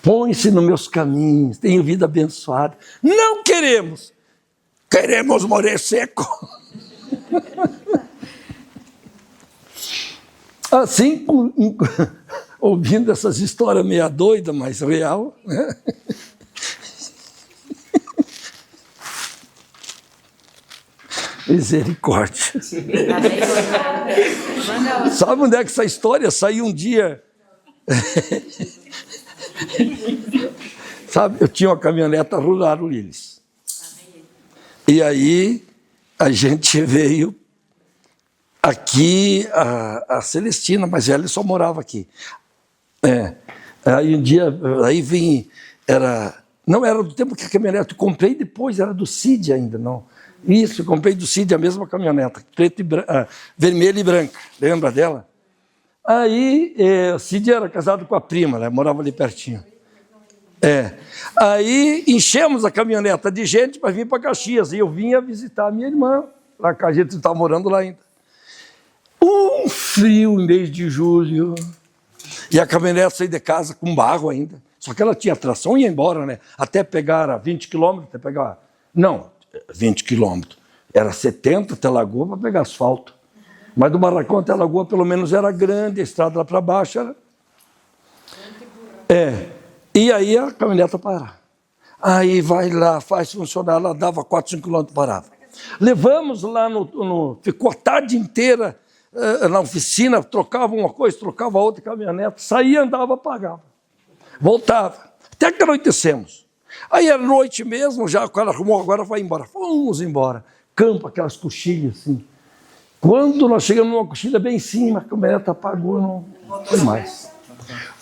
põe-se nos meus caminhos, tenho vida abençoada. Não queremos morrer seco. Assim, ouvindo essas histórias meia doida, mas real, né? Misericórdia. Sabe onde é que essa história saiu um dia? Sabe, eu tinha uma caminhoneta rural, Lilis. E aí a gente veio aqui, a Celestina, mas ela só morava aqui. Aí um dia, aí vim, não era do tempo que a caminhonete eu comprei depois, era do Cid ainda, não. Isso, eu comprei do Cid a mesma caminhoneta, vermelha e branca, lembra dela? Aí, o Cid era casado com a prima, né? Morava ali pertinho. Aí enchemos a caminhoneta de gente para vir para Caxias, e eu vinha visitar a minha irmã, lá que a gente estava morando lá ainda. Um frio em mês de julho, e a caminhonete saiu de casa com barro ainda, só que ela tinha tração e ia embora, né? Até pegar a 20 quilômetros, não, 20 quilômetros, era 70 até Lagoa para pegar asfalto. Mas do Barracão até Lagoa pelo menos era grande, a estrada lá para baixo era... E aí a caminhoneta parava. Aí vai lá, faz funcionar, ela dava 4, 5 quilômetros, parava. Levamos lá ficou a tarde inteira na oficina, trocava uma coisa, trocava outra caminhonete, saía, andava, apagava. Voltava. Até que anoitecemos. Aí era noite mesmo, já o cara arrumou, agora vai embora. Fomos embora. Campo, aquelas coxilhas assim. Quando nós chegamos numa coxilha bem em cima, a caminhonete apagou, não foi mais.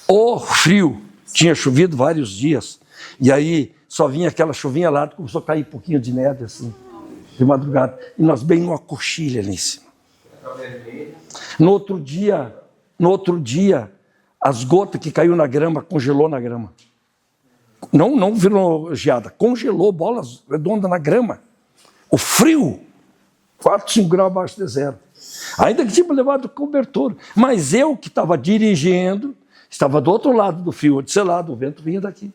O frio. Tinha chovido vários dias. E aí só vinha aquela chuvinha lá, começou a cair um pouquinho de neve assim, de madrugada. E nós bem numa coxilha ali em cima. No outro dia, as gotas que caiu na grama, congelou na grama. Não virou geada, congelou bolas redondas na grama. O frio, 4, 5 graus abaixo de zero. Ainda que tinha levado cobertor. Mas eu que estava dirigindo, estava do outro lado do fio, desse lado, o vento vinha daqui.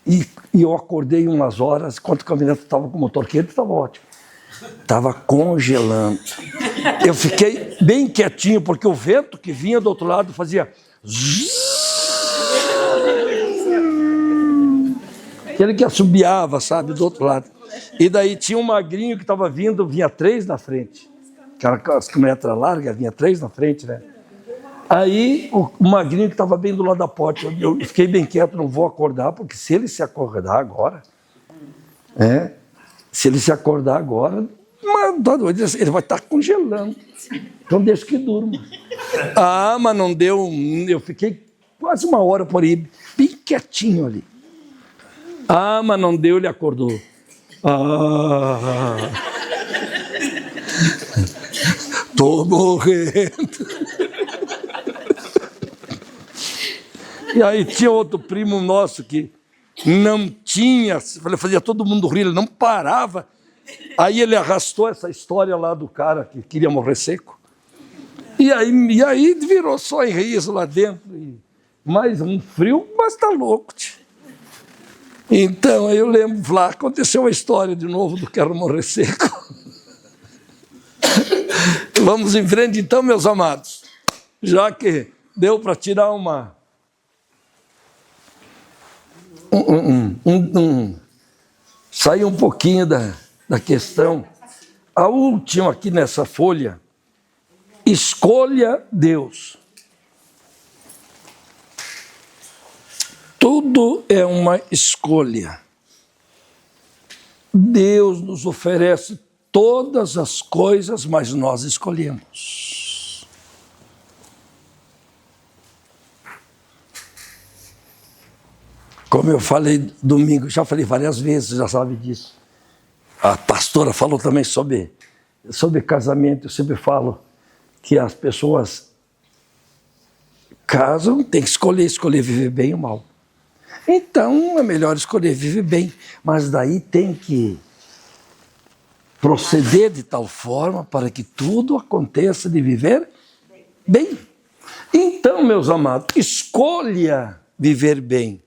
E eu acordei umas horas, enquanto a caminhonete estava com o motor quente, estava ótimo. Estava congelando. Eu fiquei bem quietinho, porque o vento que vinha do outro lado fazia... Aquele que assobiava, sabe, do outro lado. E daí tinha um magrinho que estava vindo, vinha 3 na frente. As caminhonetas largas, vinha 3 na frente, né? Aí o magrinho que estava bem do lado da porta, eu fiquei bem quieto, não vou acordar, porque se ele se acordar agora, ele vai estar congelando. Então deixa que durma. Mas não deu, eu fiquei quase uma hora por aí, bem quietinho ali. Mas não deu, ele acordou. Tô morrendo. E aí tinha outro primo nosso que não tinha, fazia todo mundo rir, ele não parava. Aí ele arrastou essa história lá do cara que queria morrer seco. E aí virou só em riso lá dentro. Mais um frio, mas tá louco. Tio. Então eu lembro lá, aconteceu a história de novo do quero morrer seco. Vamos em frente então, meus amados. Já que deu para tirar sair um pouquinho da questão. A última aqui nessa folha, escolha Deus. Tudo é uma escolha. Deus nos oferece todas as coisas, mas nós escolhemos. Como eu falei domingo, já falei várias vezes, já sabe disso. A pastora falou também sobre casamento. Eu sempre falo que as pessoas casam, tem que escolher viver bem ou mal. Então é melhor escolher viver bem, mas daí tem que proceder de tal forma para que tudo aconteça de viver bem. Então, meus amados, escolha viver bem.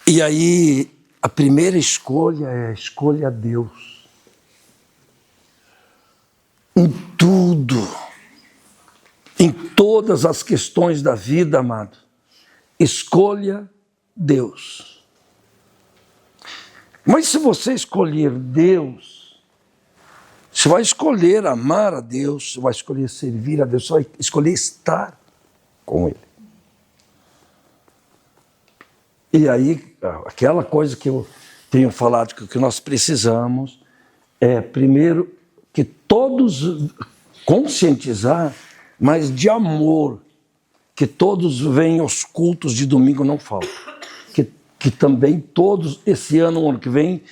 E aí, a primeira escolha é a escolha a Deus. Em tudo, em todas as questões da vida, amado, escolha Deus. Mas se você escolher Deus, você vai escolher amar a Deus, você vai escolher servir a Deus, você vai escolher estar com Ele. E aí, aquela coisa que eu tenho falado que o que nós precisamos é, primeiro, que todos conscientizar, mas de amor, que todos venham aos cultos de domingo, não falta. Que também todos, esse ano, o ano que vem,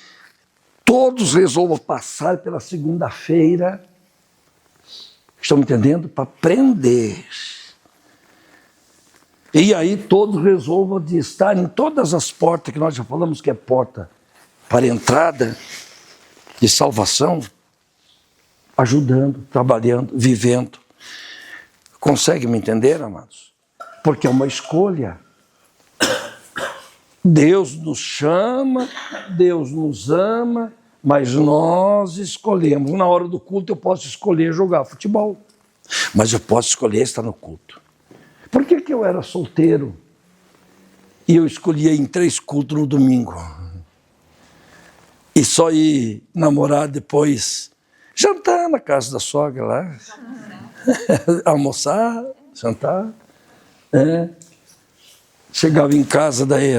todos resolvam passar pela segunda-feira, estão me entendendo? Para aprender. E aí todos resolvam de estar em todas as portas, que nós já falamos que é porta para entrada de salvação, ajudando, trabalhando, vivendo. Consegue me entender, amados? Porque é uma escolha. Deus nos chama, Deus nos ama, mas nós escolhemos. Na hora do culto eu posso escolher jogar futebol, mas eu posso escolher estar no culto. Por que eu era solteiro e eu escolhia em 3 cultos no domingo? E só ir namorar depois, jantar na casa da sogra lá, almoçar, jantar. Chegava em casa, daí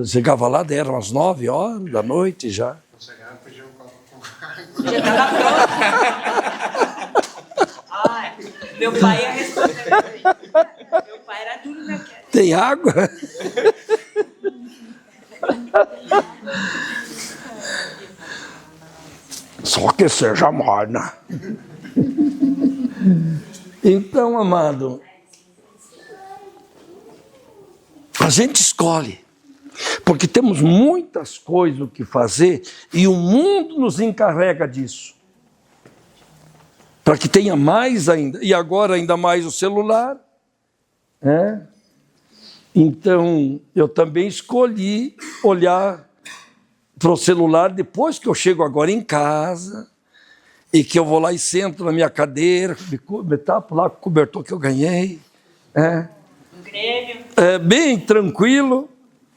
chegava lá, daí eram as 9 horas da noite já. Chegava e pedia um copo com água. Já estava pronto. Ai, meu pai ia responder. Meu pai era duro naquela. Tem água? Só que seja morna. Então, amado, a gente escolhe, porque temos muitas coisas o que fazer e o mundo nos encarrega disso. Para que tenha mais ainda, e agora ainda mais o celular. Então, eu também escolhi olhar para o celular depois que eu chego agora em casa e que eu vou lá e sento na minha cadeira, me tapo lá com o cobertor que eu ganhei. Grêmio. Bem tranquilo.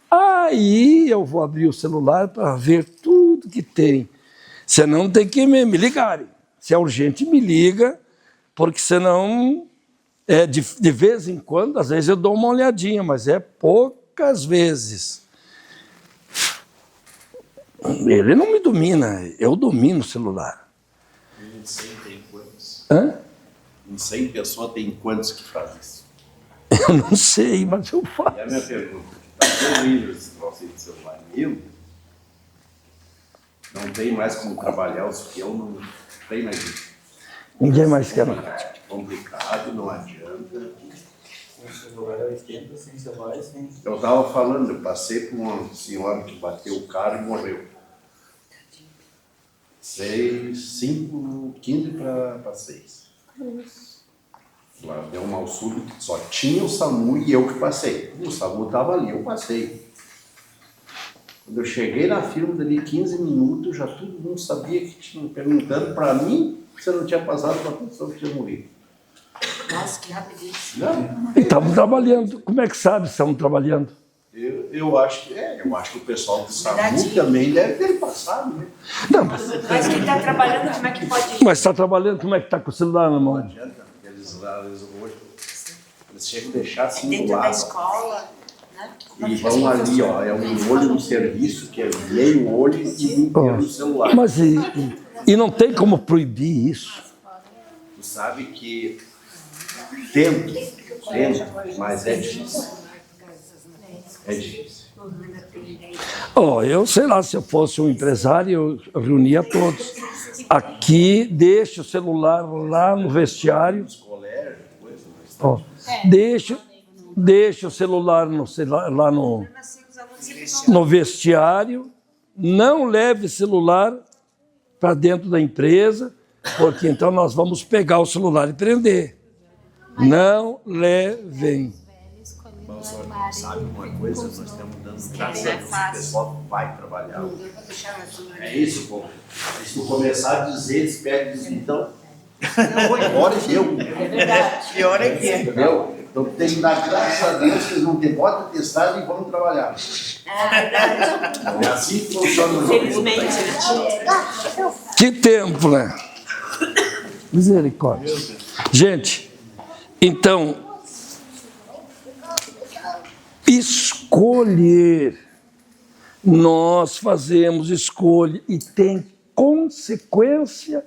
Aí eu vou abrir o celular para ver tudo que tem. Senão tem que me ligarem. Se é urgente, me liga, porque senão, de vez em quando, às vezes eu dou uma olhadinha, mas é poucas vezes. Ele não me domina, eu domino o celular. Não sei tem quantos. Não 100 pessoas tem quantos que fazem isso? Eu não sei, mas eu faço. E a minha pergunta, está horrível esse troço aí de celular meu? Não tem mais como trabalhar os que eu não tem mais isso. Ninguém mais quer. É complicado, não adianta. O celular é 80, sem celular, sem... Eu estava falando, eu passei por uma senhora que bateu o carro e morreu. 15 para 6. Lá deu um mal súbito, só tinha o SAMU e eu que passei. O SAMU estava ali, eu passei. Quando eu cheguei na fila, dali 15 minutos, já todo mundo sabia que tinha perguntando para mim se eu não tinha passado para a pessoa que tinha morrido. Nossa, que rapidinho. Não, Estavam trabalhando. Como é que sabe se estavam trabalhando? eu acho que o pessoal do SAMU também deve ter passado, né? Não, Mas quem está trabalhando, como é que pode ir? mas está trabalhando, como é que está com o celular na Não mão? adianta, eles hoje, eles chegam a deixar assim Dentro do da lado. escola, né? E vão ali, ó, é um olho no serviço, que é meio olho e inteiro no celular. Mas e não tem como proibir isso? Tu sabe que tento, mas é difícil. É difícil. Eu sei lá, se eu fosse um empresário, eu reunia todos. Aqui, deixa o celular lá no vestiário. Deixa o celular lá no vestiário. Não leve celular para dentro da empresa, porque então nós vamos pegar o celular e prender. Não levem. Sabe uma coisa? Nós estamos dando graças a Deus, o pessoal vai trabalhar. É isso, pô. Se tu começar a dizer, eles pedem, então, eu vou embora e deu. É verdade. Pior é que é. Entendeu? Então tem que dar graças a Deus que eles não têm bota testada e vão trabalhar. É assim que funciona o jogo. Infelizmente, Que tempo, né? Misericórdia. Gente, então, escolher. Nós fazemos escolha e tem consequência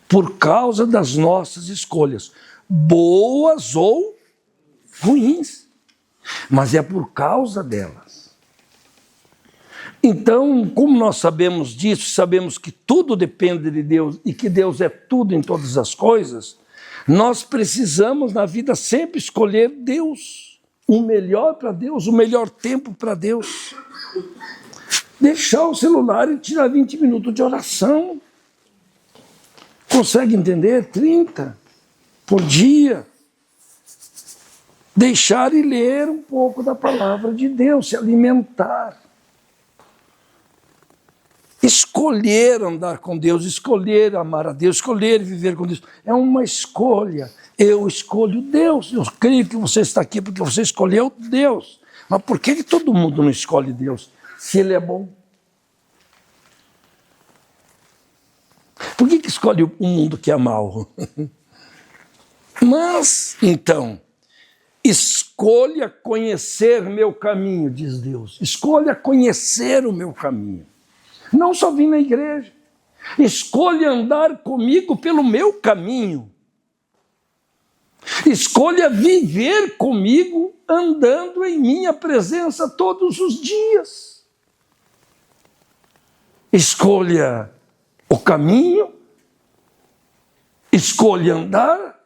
por causa das nossas escolhas, boas ou ruins, mas é por causa delas. Então, como nós sabemos disso, sabemos que tudo depende de Deus e que Deus é tudo em todas as coisas, nós precisamos na vida sempre escolher Deus, o melhor para Deus, o melhor tempo para Deus. Deixar o celular e tirar 20 minutos de oração. Consegue entender? 30 por dia. Deixar e ler um pouco da palavra de Deus, se alimentar. Escolher andar com Deus, escolher amar a Deus, escolher viver com Deus. É uma escolha. Eu escolho Deus. Eu creio que você está aqui porque você escolheu Deus. Mas por que todo mundo não escolhe Deus? Se Ele é bom. Por que escolhe um mundo que é mau? Mas, então, escolha conhecer meu caminho, diz Deus. Escolha conhecer o meu caminho. Não só vir na igreja. Escolha andar comigo pelo meu caminho. Escolha viver comigo andando em minha presença todos os dias. Escolha o caminho, escolha andar,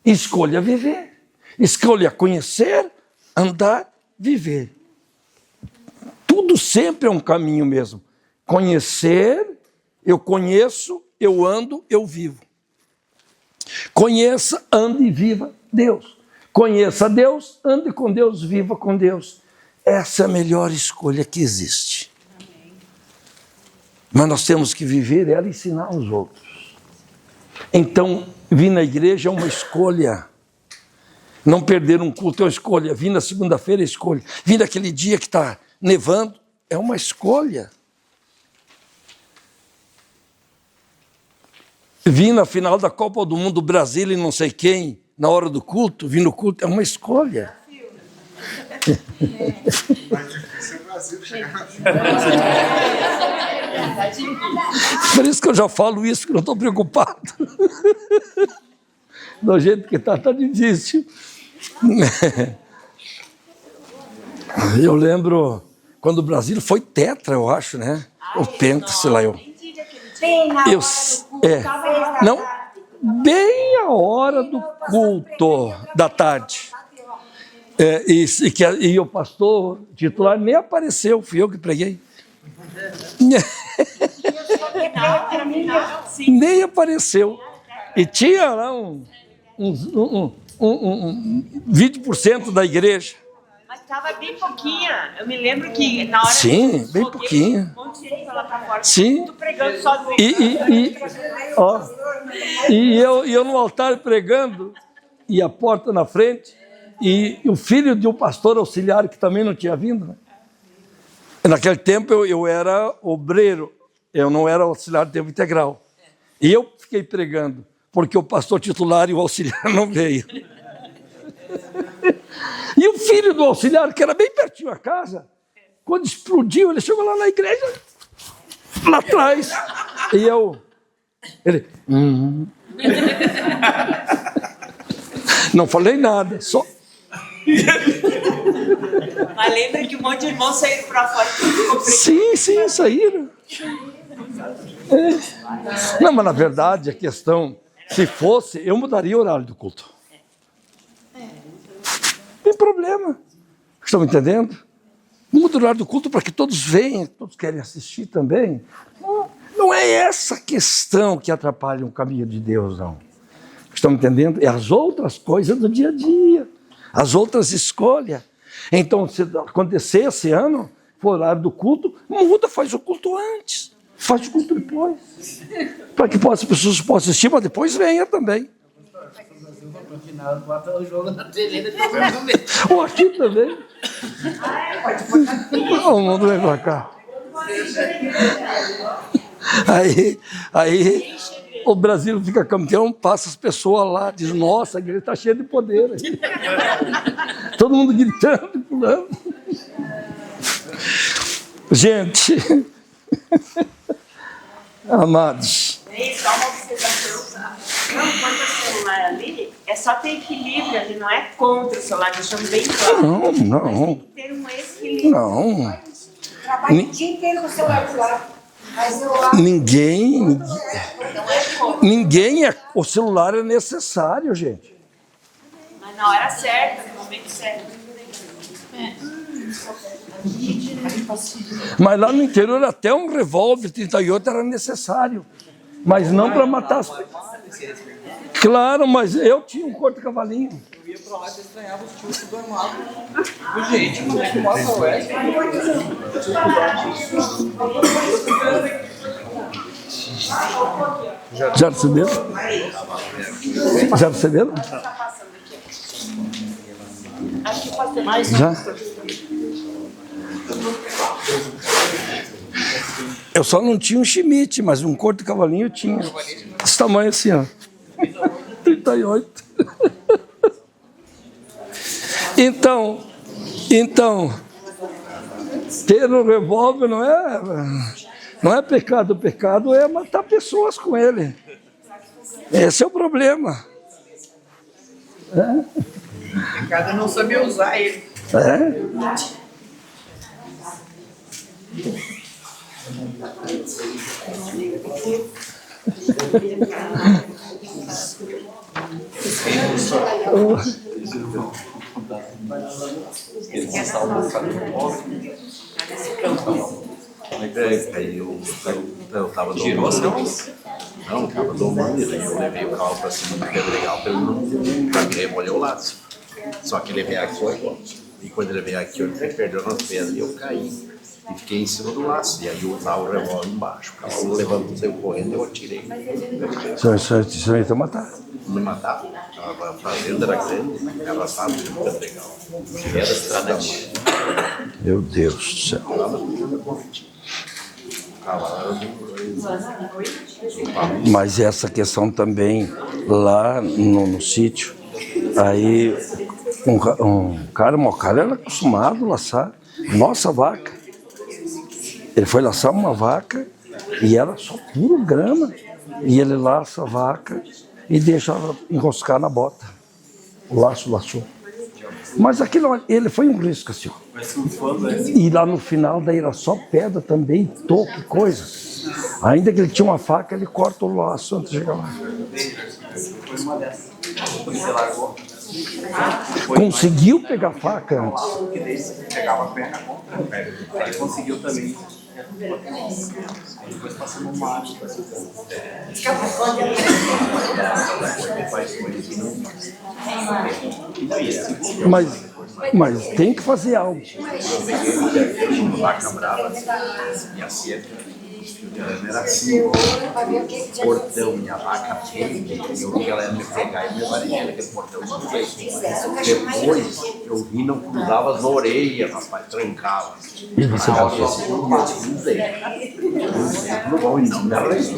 escolha viver. Escolha conhecer, andar, viver. Tudo sempre é um caminho mesmo. Conhecer, eu conheço, eu ando, eu vivo. Conheça, ande e viva Deus. Conheça Deus, ande com Deus, viva com Deus. Essa é a melhor escolha que existe. Mas nós temos que viver ela e ensinar aos outros. Então, vir na igreja é uma escolha. Não perder um culto é uma escolha. Vir na segunda-feira é escolha. Vir naquele dia que está nevando é uma escolha. Vir na final da Copa do Mundo, Brasil e não sei quem, na hora do culto, vir no culto é uma escolha. Mas difícil é o Brasil chegar na Por isso que eu já falo isso, que não estou preocupado. Do jeito que está difícil. Eu lembro quando o Brasil foi tetra, eu acho, né? Ou penta, sei lá eu. Bem na hora Eu, do culto, é, talvez não, da tarde. bem a hora do culto da tarde. E o pastor titular nem apareceu, fui eu que preguei. Nem apareceu. E tinha lá um 20% da igreja. Mas estava bem pouquinha. Eu me lembro que na hora Sim, bem pouquinha. Um monte de gente lá pra fora. Sim. Tu pregando sozinho. E eu no altar pregando, e a porta na frente, e o filho de um pastor auxiliar que também não tinha vindo. Né? Naquele tempo eu era obreiro, eu não era auxiliar de tempo integral. E eu fiquei pregando, porque o pastor titular e o auxiliar não veio. E o filho do auxiliar, que era bem pertinho da casa, quando explodiu, ele chegou lá na igreja, lá atrás. E ele... Não falei nada, só... Mas lembra que um monte de irmãos saíram pra fora. Sim, saíram. Não, mas na verdade a questão, se fosse, eu mudaria o horário do culto. Não tem problema. Estão entendendo? Muda o horário do culto para que todos venham, todos querem assistir também. Não é essa questão que atrapalha o caminho de Deus, não. Estão entendendo? É as outras coisas do dia a dia, as outras escolhas. Então, se acontecer esse ano, for o horário do culto, muda, faz o culto antes, faz o culto depois. Para que as pessoas possam assistir, mas depois venha também. No final, bota o jogo na telha de todo mundo ver. Ou aqui também. Todo mundo vem pra cá. Aí o Brasil fica campeão, passa as pessoas lá, diz, nossa, a igreja está cheia de poder. Todo mundo gritando, pulando. Gente, amados. Só uma observação. Não, quanto ao celular ali, é só ter equilíbrio, ele não é contra o celular, deixando bem claro. Não. Tem que ter um equilíbrio. Não. Trabalho o dia inteiro com o celular do lado. Mas eu lá. Ninguém o celular é necessário, gente. Mas na hora certa, no momento certo. Mas lá no interior até um revólver 38 era necessário. Mas não para matar as pessoas. Claro, mas eu tinha um corta-cavalinho. Eu ia pra lá e estranhava os tios tudo armado. Gente, como é que mostra o Wesley? Já receberam? Já receberam? Acho que pode ser mais. Já? Eu só não tinha um Schmidt, mas um corta-cavalinho eu tinha. Esse tamanho assim, ó. 38. Então, ter um revólver não é pecado. O pecado é matar pessoas com ele. Esse é o problema. O pecado não sabia usar ele. Aí eu tava domando. Não, tava domando ele. Eu levei o carro pra cima do pedregal pra ele não molhar o laço. Só que ele veio aqui, e quando ele veio aqui, ele perdeu nas pedras e eu caí. E fiquei em cima do laço. E aí eu usava o revólver embaixo. O cavalo levantou, saiu correndo, eu atirei. Isso aí tá matado. Me matava. A fazenda era grande, ela sabe que era legal. Era estrada. Meu Deus do céu. Mas essa questão também, lá no sítio, aí um cara era acostumado a laçar nossa vaca. Ele foi laçar uma vaca e era só puro grama. E ele laça a vaca e deixa ela enroscar na bota. O laço laçou. Mas aquilo, ele foi um risco assim. E lá no final, daí era só pedra também, toco e coisa. Ainda que ele tinha uma faca, ele corta o laço antes de chegar lá. Foi uma dessas. Você largou. Conseguiu pegar a faca antes. Porque daí você pegava a perna contra a perna. Aí ele conseguiu também. Aí depois passou no mar. Mas tem que fazer algo. Vaca brava e a cerca. Era assim, portão, minha vaca firme, eu vi que ela ia me pegar e me levar nele, aquele portão depois eu vi, não cruzava as orelhas, rapaz, trancava. E você passou? Não sei. Tudo bom, e não me arranjou.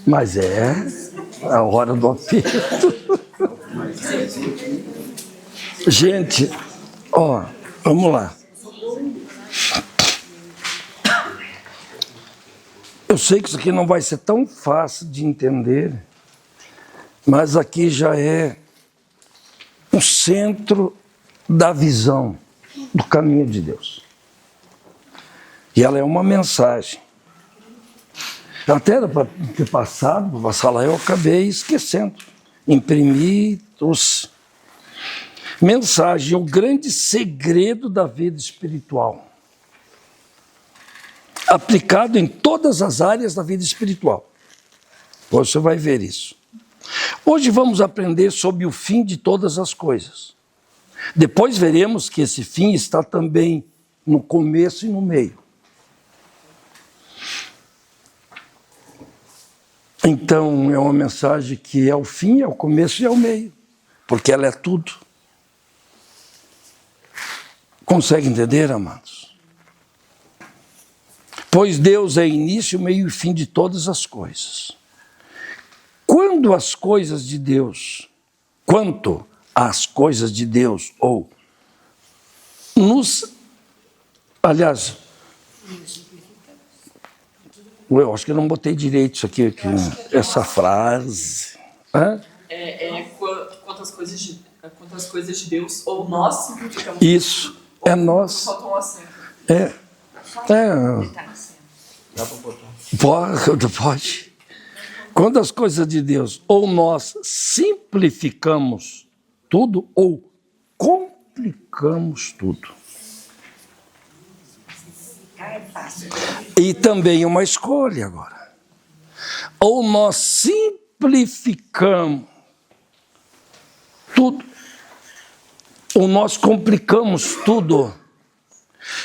Mas é a hora do aperto. Gente, ó, vamos lá. Eu sei que isso aqui não vai ser tão fácil de entender, mas aqui já é o centro da visão do caminho de Deus. E ela é uma mensagem. Até era para ter passado, para passar lá, eu acabei esquecendo. Imprimi, trouxe. Mensagem, o grande segredo da vida espiritual. Aplicado em todas as áreas da vida espiritual. Você vai ver isso. Hoje vamos aprender sobre o fim de todas as coisas. Depois veremos que esse fim está também no começo e no meio. Então, é uma mensagem que é o fim, é o começo e é o meio, porque ela é tudo. Consegue entender, amados? Pois Deus é início, meio e fim de todas as coisas. Quanto às coisas de Deus, ou aliás, eu acho que eu não botei direito isso aqui essa frase. Hã? Quantas coisas de Deus, ou nós simplificamos. Isso, é nós. Falta um acento. Dá pra botar. Pode. Quando as coisas de Deus, ou nós simplificamos tudo, ou complicamos tudo. E também uma escolha agora. Ou nós simplificamos tudo, ou nós complicamos tudo.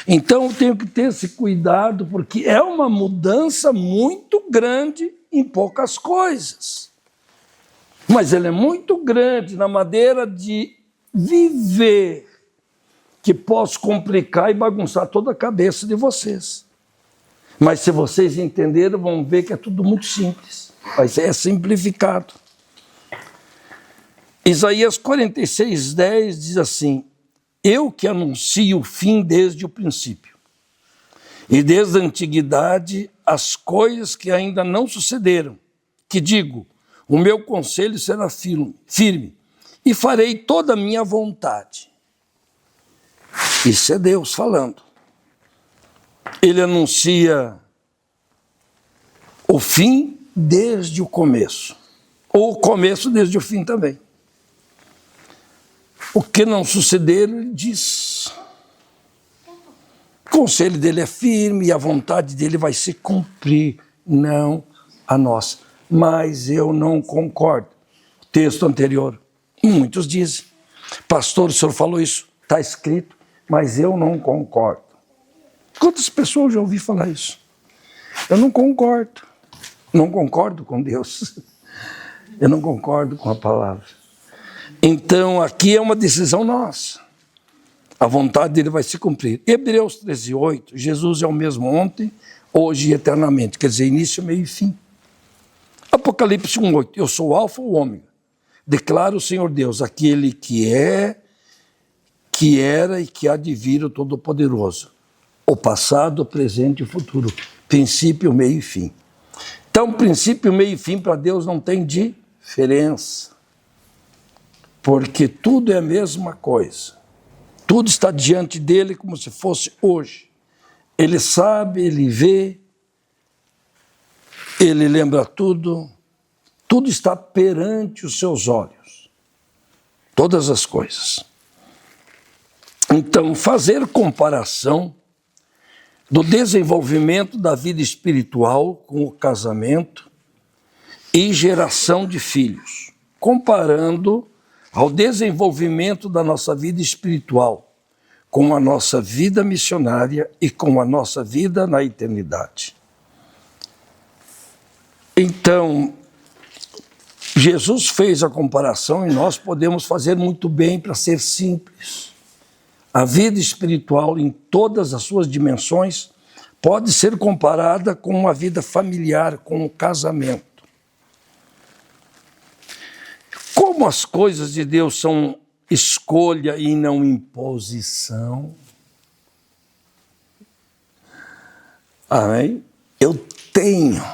Então eu tenho que ter esse cuidado, porque é uma mudança muito grande em poucas coisas. Mas ela é muito grande na maneira de viver, que posso complicar e bagunçar toda a cabeça de vocês. Mas se vocês entenderem, vão ver que é tudo muito simples. Mas é simplificado. Isaías 46:10 diz assim: eu que anuncio o fim desde o princípio, e desde a antiguidade as coisas que ainda não sucederam, que digo, o meu conselho será firme, e farei toda a minha vontade. Isso é Deus falando. Ele anuncia o fim desde o começo, ou o começo desde o fim também. O que não suceder, ele diz. O conselho dele é firme e a vontade dele vai se cumprir, não a nossa. Mas eu não concordo. O texto anterior, muitos dizem, pastor, o senhor falou isso, está escrito, mas eu não concordo. Quantas pessoas já ouvi falar isso? Eu não concordo. Não concordo com Deus. Eu não concordo com a palavra. Então, aqui é uma decisão nossa. A vontade dele vai se cumprir. Hebreus 13:8, Jesus é o mesmo ontem, hoje e eternamente. Quer dizer, início, meio e fim. Apocalipse 1:8, eu sou o alfa e o ômega. Declara o Senhor Deus, aquele que é, que era e que há de vir, o Todo-Poderoso. O passado, o presente e o futuro. Princípio, meio e fim. Então, princípio, meio e fim para Deus não tem diferença. Porque tudo é a mesma coisa. Tudo está diante dele como se fosse hoje. Ele sabe, ele vê, ele lembra tudo. Tudo está perante os seus olhos. Todas as coisas. Então, fazer comparação do desenvolvimento da vida espiritual com o casamento e geração de filhos, comparando ao desenvolvimento da nossa vida espiritual com a nossa vida missionária e com a nossa vida na eternidade. Então, Jesus fez a comparação e nós podemos fazer muito bem para ser simples. A vida espiritual, em todas as suas dimensões, pode ser comparada com uma vida familiar, com o casamento. Como as coisas de Deus são escolha e não imposição. Amém? Eu tenho.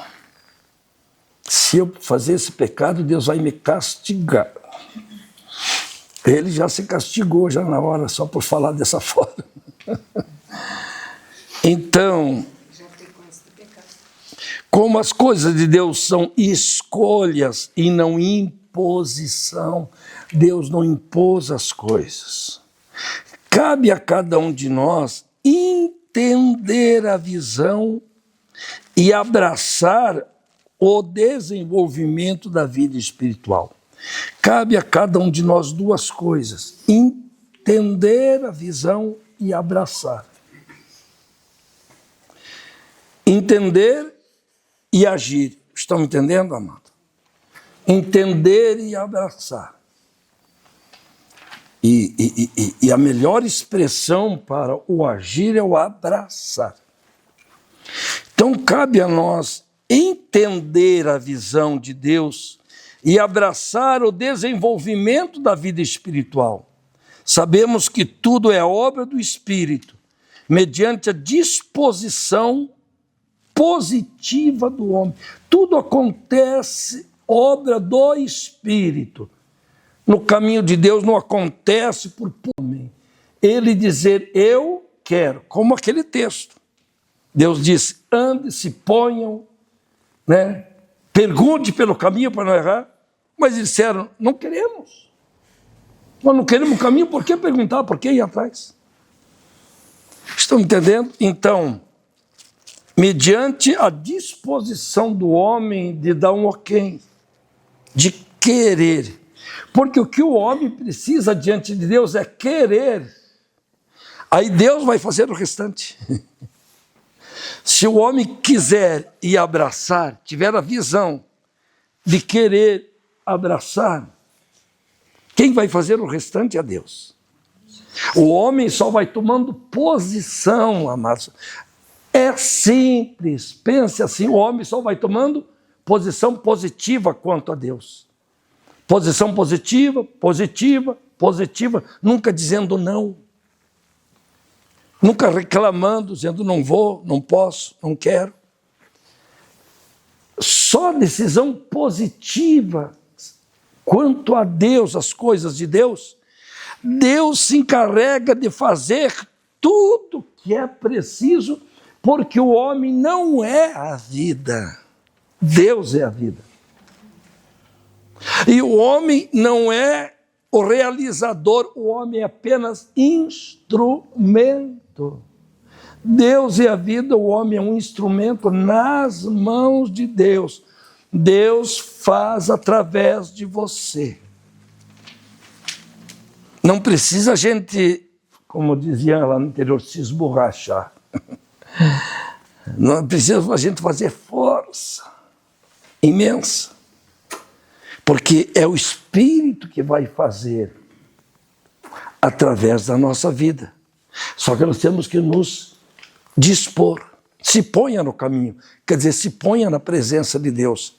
Se eu fazer esse pecado, Deus vai me castigar. Ele já se castigou já na hora, só por falar dessa forma. Então, como as coisas de Deus são escolhas e não imposição, Deus não impôs as coisas. Cabe a cada um de nós entender a visão e abraçar o desenvolvimento da vida espiritual. Cabe a cada um de nós duas coisas: entender a visão e abraçar. Entender e agir. Estão me entendendo, amado? Entender e abraçar. E a melhor expressão para o agir é o abraçar. Então, cabe a nós entender a visão de Deus e abraçar o desenvolvimento da vida espiritual. Sabemos que tudo é obra do Espírito, mediante a disposição positiva do homem. Tudo acontece obra do Espírito. No caminho de Deus não acontece por homem. Ele dizer, eu quero, como aquele texto. Deus disse, ande, se ponham, né? Pergunte pelo caminho para não errar. Mas eles disseram, não queremos. Nós não queremos o caminho, por que perguntar? Por que ir atrás? Estão entendendo? Então, mediante a disposição do homem de dar um ok, de querer. Porque o que o homem precisa diante de Deus é querer. Aí Deus vai fazer o restante. Se o homem quiser e abraçar, tiver a visão de querer abraçar, quem vai fazer o restante é Deus. O homem só vai tomando posição, amados. É simples, pense assim, o homem só vai tomando posição positiva quanto a Deus. Posição positiva, positiva, positiva, nunca dizendo não. Nunca reclamando, dizendo não vou, não posso, não quero. Só decisão positiva quanto a Deus, as coisas de Deus. Deus se encarrega de fazer tudo que é preciso, porque o homem não é a vida. Deus é a vida. E o homem não é o realizador, o homem é apenas instrumento. Deus é a vida, o homem é um instrumento nas mãos de Deus. Deus faz através de você. Não precisa a gente, como dizia lá no interior, se esborrachar. Não precisa a gente fazer força imensa. Porque é o Espírito que vai fazer através da nossa vida. Só que nós temos que nos dispor. Se ponha no caminho. Quer dizer, se ponha na presença de Deus.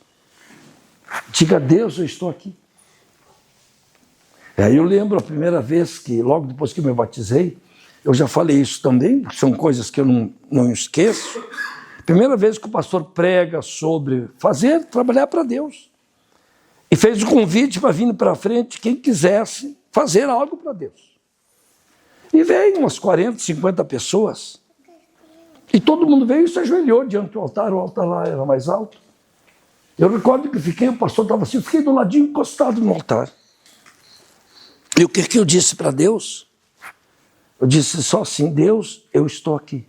Diga a Deus, eu estou aqui. Aí eu lembro a primeira vez que, logo depois que eu me batizei, eu já falei isso também, são coisas que eu não esqueço. Primeira vez que o pastor prega sobre trabalhar para Deus. E fez o convite para vir para frente quem quisesse fazer algo para Deus. E veio umas 40, 50 pessoas. E todo mundo veio e se ajoelhou diante do altar. O altar lá era mais alto. Eu recordo que o pastor estava assim, eu fiquei do ladinho encostado no altar. E o que eu disse para Deus? Eu disse só assim, Deus, eu estou aqui.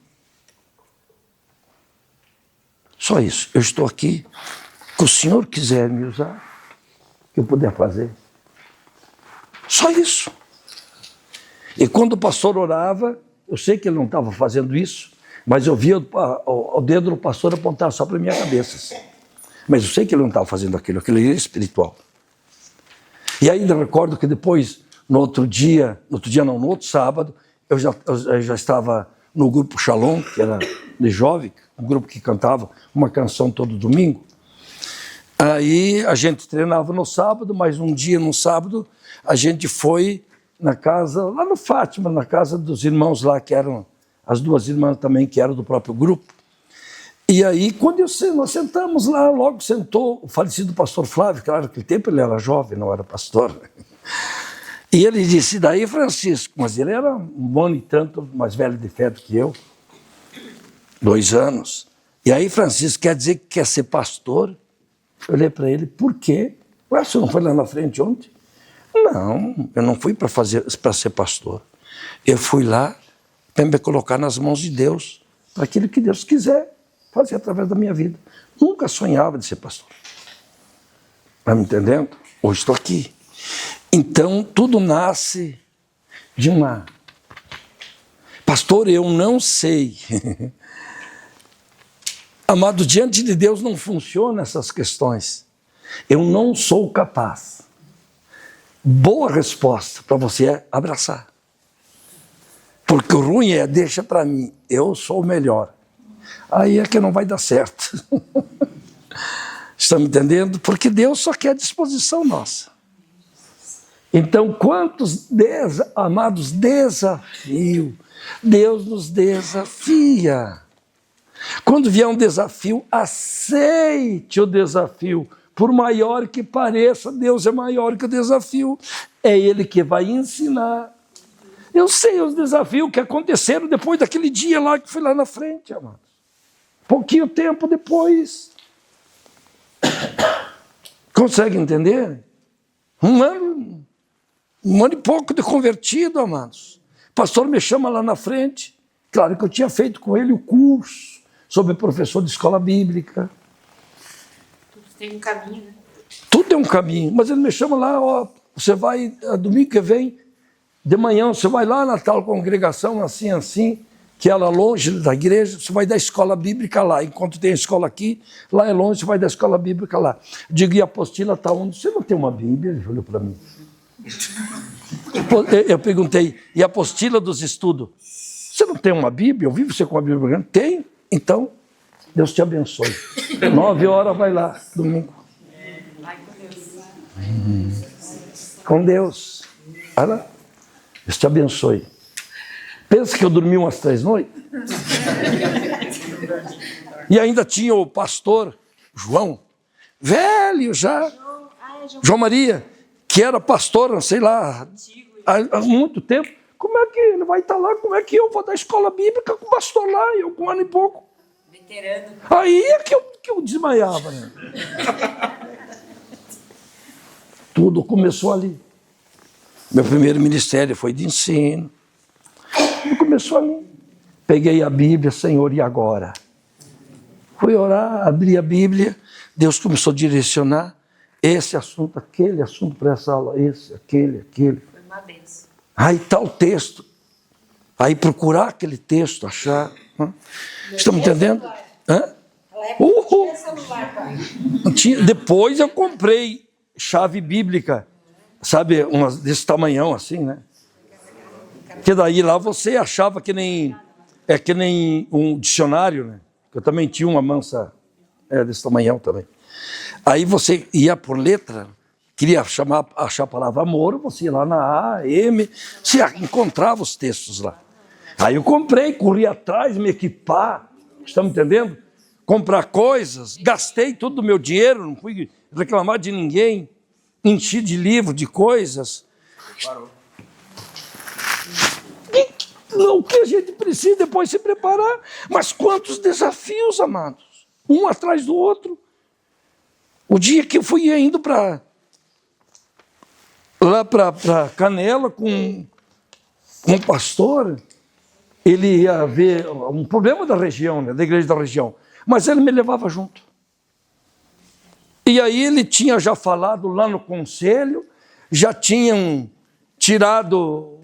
Só isso, eu estou aqui. Que o Senhor quiser me usar, que eu puder fazer. Só isso. E quando o pastor orava, eu sei que ele não estava fazendo isso, mas eu via o dedo do pastor apontar só para a minha cabeça. Assim. Mas eu sei que ele não estava fazendo aquilo era espiritual. E ainda recordo que depois, no outro sábado, eu já estava no grupo Shalom, que era de jovem, um grupo que cantava uma canção todo domingo. Aí a gente treinava no sábado, mas um dia no sábado a gente foi na casa, lá no Fátima, na casa dos irmãos lá, que eram as duas irmãs também, que eram do próprio grupo. E aí, quando nós sentamos lá, logo sentou o falecido pastor Flávio, claro, naquele tempo ele era jovem, não era pastor. E ele disse, daí Francisco, mas ele era um ano e tanto mais velho de fé do que eu, 2 anos. E aí Francisco quer dizer que quer ser pastor? Eu olhei para ele, por quê? Ué, você não foi lá na frente ontem? Não, eu não fui para ser pastor. Eu fui lá para me colocar nas mãos de Deus, para aquilo que Deus quiser fazer através da minha vida. Nunca sonhava de ser pastor. Está me entendendo? Hoje estou aqui. Então, tudo nasce de uma... Pastor, eu não sei. Amado, diante de Deus não funcionam essas questões. Eu não sou capaz. Boa resposta para você é abraçar. Porque o ruim é, deixa para mim, eu sou o melhor. Aí é que não vai dar certo. Estão me entendendo? Porque Deus só quer a disposição nossa. Então, quantos, amados, desafio. Deus nos desafia. Quando vier um desafio, aceite o desafio. Por maior que pareça, Deus é maior que o desafio. É Ele que vai ensinar. Eu sei os desafios que aconteceram depois daquele dia lá que foi lá na frente, amados. Pouquinho tempo depois. Consegue entender? Um ano e pouco de convertido, amados. O pastor me chama lá na frente. Claro que eu tinha feito com ele o curso sobre professor de escola bíblica. Tudo tem um caminho, né? Tudo é um caminho. Mas ele me chama lá, ó, você vai, domingo que vem, de manhã, você vai lá na tal congregação, assim, que ela longe da igreja, você vai da escola bíblica lá. Enquanto tem a escola aqui, lá é longe, você vai da escola bíblica lá. Digo, e a apostila está onde? Você não tem uma Bíblia? Ele olhou para mim. Eu perguntei, e a apostila dos estudos? Você não tem uma Bíblia? Eu vi você com a Bíblia grande? Tenho. Então, Deus te abençoe. 9 horas vai lá, domingo. Vai com Deus. Com Deus. Vai lá. Deus te abençoe. Pensa que eu dormi umas 3 noites? E ainda tinha o pastor João, velho já, João Maria, que era pastor, sei lá, há muito tempo. Como é que ele vai estar lá? Como é que eu vou dar escola bíblica com o pastor lá, eu com 1 ano e pouco? Veterano. Aí é que eu desmaiava, né? Tudo começou ali. Meu primeiro ministério foi de ensino. Tudo começou ali. Peguei a Bíblia, Senhor, e agora? Fui orar, abri a Bíblia, Deus começou a direcionar esse assunto, aquele assunto para essa aula, esse, aquele. Foi uma benção. Aí tal texto. Aí procurar aquele texto, achar. Estão me entendendo? Hã? Tinha celular, pai. Depois eu comprei chave bíblica, sabe, umas desse tamanhão assim, né? Que daí lá você achava que nem um dicionário, né? Eu também tinha uma mansa desse tamanhão também. Aí você ia por letra, queria achar a palavra amor, você ia lá na A, M, você encontrava os textos lá. Aí eu comprei, corri atrás, me equipar, estão me entendendo? Comprar coisas, gastei todo o meu dinheiro, não fui reclamar de ninguém, enchi de livro, de coisas. Parou. O que a gente precisa depois se preparar. Mas quantos desafios, amados, um atrás do outro. O dia que eu fui indo lá para Canela com um pastor, ele ia ver um problema da região, né, da igreja da região, mas ele me levava junto. E aí ele tinha já falado lá no conselho, já tinham tirado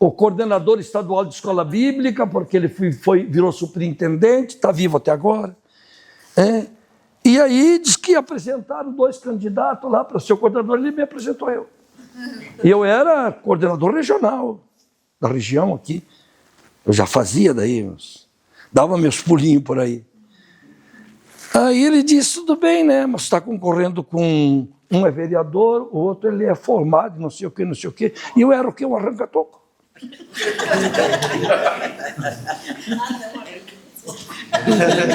o coordenador estadual de escola bíblica, porque ele virou superintendente, está vivo até agora. E aí diz que apresentaram 2 candidatos lá para ser coordenador, ele me apresentou eu. E eu era coordenador regional da região aqui. Eu já fazia daí, dava meus pulinhos por aí. Aí ele disse, tudo bem, né? Mas está concorrendo com um é vereador, o outro ele é formado, não sei o quê. E eu era o quê? Um arranca-toco.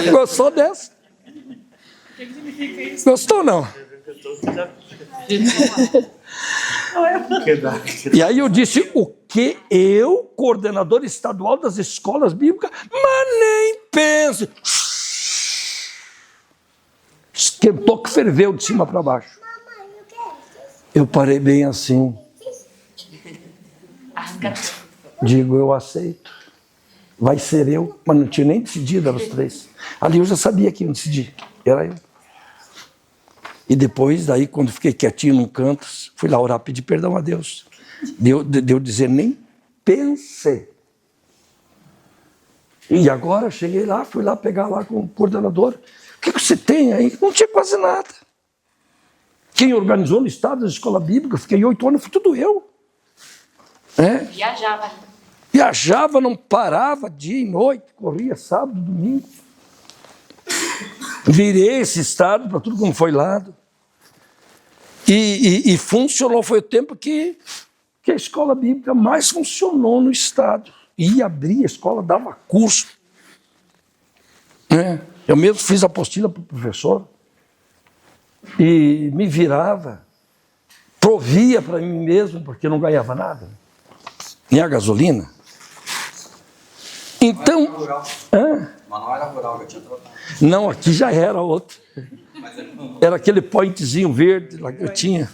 Gostou dessa? O que significa isso? Gostou não? E aí eu disse, o que eu, coordenador estadual das escolas bíblicas, mas nem pense. Esquentou que ferveu de cima para baixo. Eu parei bem assim. Digo, eu aceito. Vai ser eu, mas não tinha nem decidido, eram os 3. Ali eu já sabia que ia decidir, era eu. E depois, daí, quando fiquei quietinho num canto, fui lá orar, pedir perdão a Deus. Deu dizer, nem pense. E agora cheguei lá, fui lá pegar lá com o coordenador. O que você tem aí? Não tinha quase nada. Quem organizou no estado da escola bíblica, eu fiquei 8 anos, foi tudo eu. Viajava. Viajava, não parava, dia e noite, corria sábado, domingo. Virei esse estado para tudo como foi lado. E funcionou, foi o tempo que a escola bíblica mais funcionou no estado. Ia abrir a escola, dava curso. Eu mesmo fiz apostila para o professor. E me virava, provia para mim mesmo, porque eu não ganhava nada. Nem a gasolina. Então... Mas não era rural, já tinha trocado. Não, aqui já era outro. Era aquele pointzinho verde lá que eu tinha.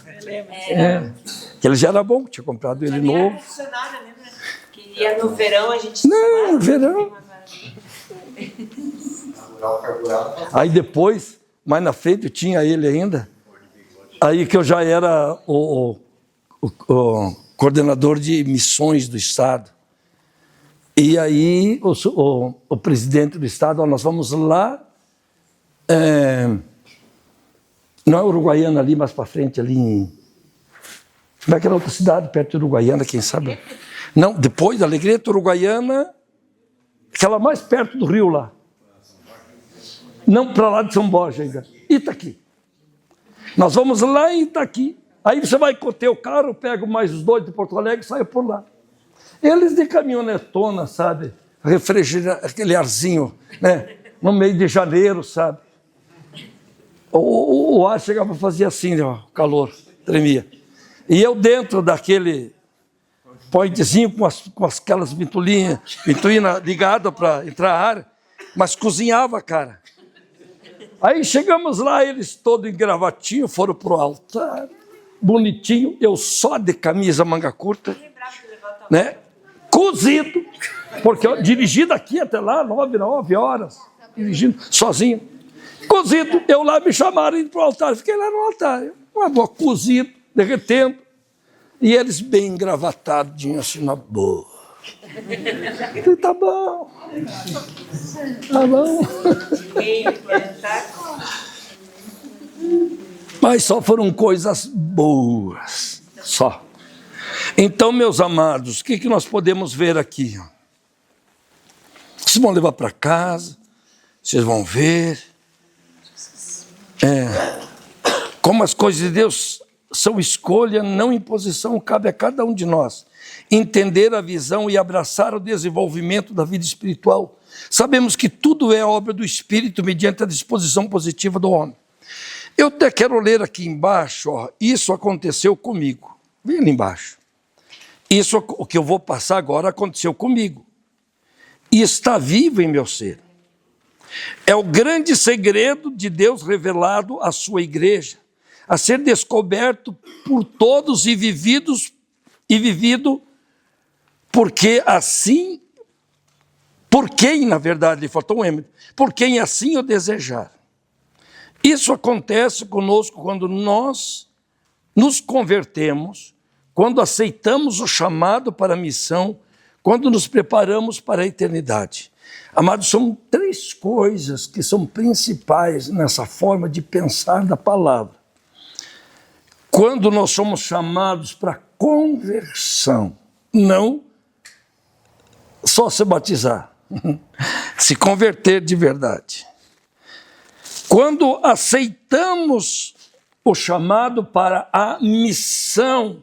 Que ele já era bom, tinha comprado ele novo. Funcionária, lembra? Que ia no verão, a gente... Não, no verão. Aí depois, mais na frente, eu tinha ele ainda. Aí que eu já era o coordenador de missões do estado. E aí o presidente do estado, nós vamos lá, não é Uruguaiana ali, mais para frente, ali em... Como é que era outra cidade, perto de Uruguaiana, quem sabe? Não, depois da Alegrete, Uruguaiana, aquela mais perto do rio lá. Não para lá de São Borja ainda, Itaqui. Nós vamos lá em Itaqui. Aí você vai com o teu carro, pega mais os dois de Porto Alegre e sai por lá. Eles de caminhonetona, sabe? Refrigerar aquele arzinho, né? No meio de janeiro, sabe? O ar chegava a fazer assim, ó, o calor, tremia. E eu dentro daquele pointzinho com aquelas ventoinhas ligadas para entrar ar, mas cozinhava, cara. Aí chegamos lá, eles todos em gravatinho, foram pro altar, bonitinho, eu só de camisa manga curta, né? Cozido, porque eu dirigi daqui até lá, 9 horas, dirigindo sozinho. Cozido, eu lá me chamaram para o altar, fiquei lá no altar, uma boa, cozido, derretendo, e eles bem engravatadinhos assim na boa. Falei, tá bom, tá bom. Mas só foram coisas boas, só. Então, meus amados, o que nós podemos ver aqui? Vocês vão levar para casa, vocês vão ver como as coisas de Deus são escolha, não imposição, cabe a cada um de nós entender a visão e abraçar o desenvolvimento da vida espiritual. Sabemos que tudo é obra do Espírito mediante a disposição positiva do homem. Eu até quero ler aqui embaixo, ó, isso aconteceu comigo. Vem ali embaixo. Isso, o que eu vou passar agora, aconteceu comigo. E está vivo em meu ser. É o grande segredo de Deus revelado à sua igreja, a ser descoberto por todos e vivido porque assim, por quem, na verdade, faltou um M, por quem assim o desejar. Isso acontece conosco quando nós nos convertemos, quando aceitamos o chamado para a missão, quando nos preparamos para a eternidade. Amados, são 3 coisas que são principais nessa forma de pensar da palavra. Quando nós somos chamados para conversão, não só se batizar, se converter de verdade. Quando aceitamos o chamado para a missão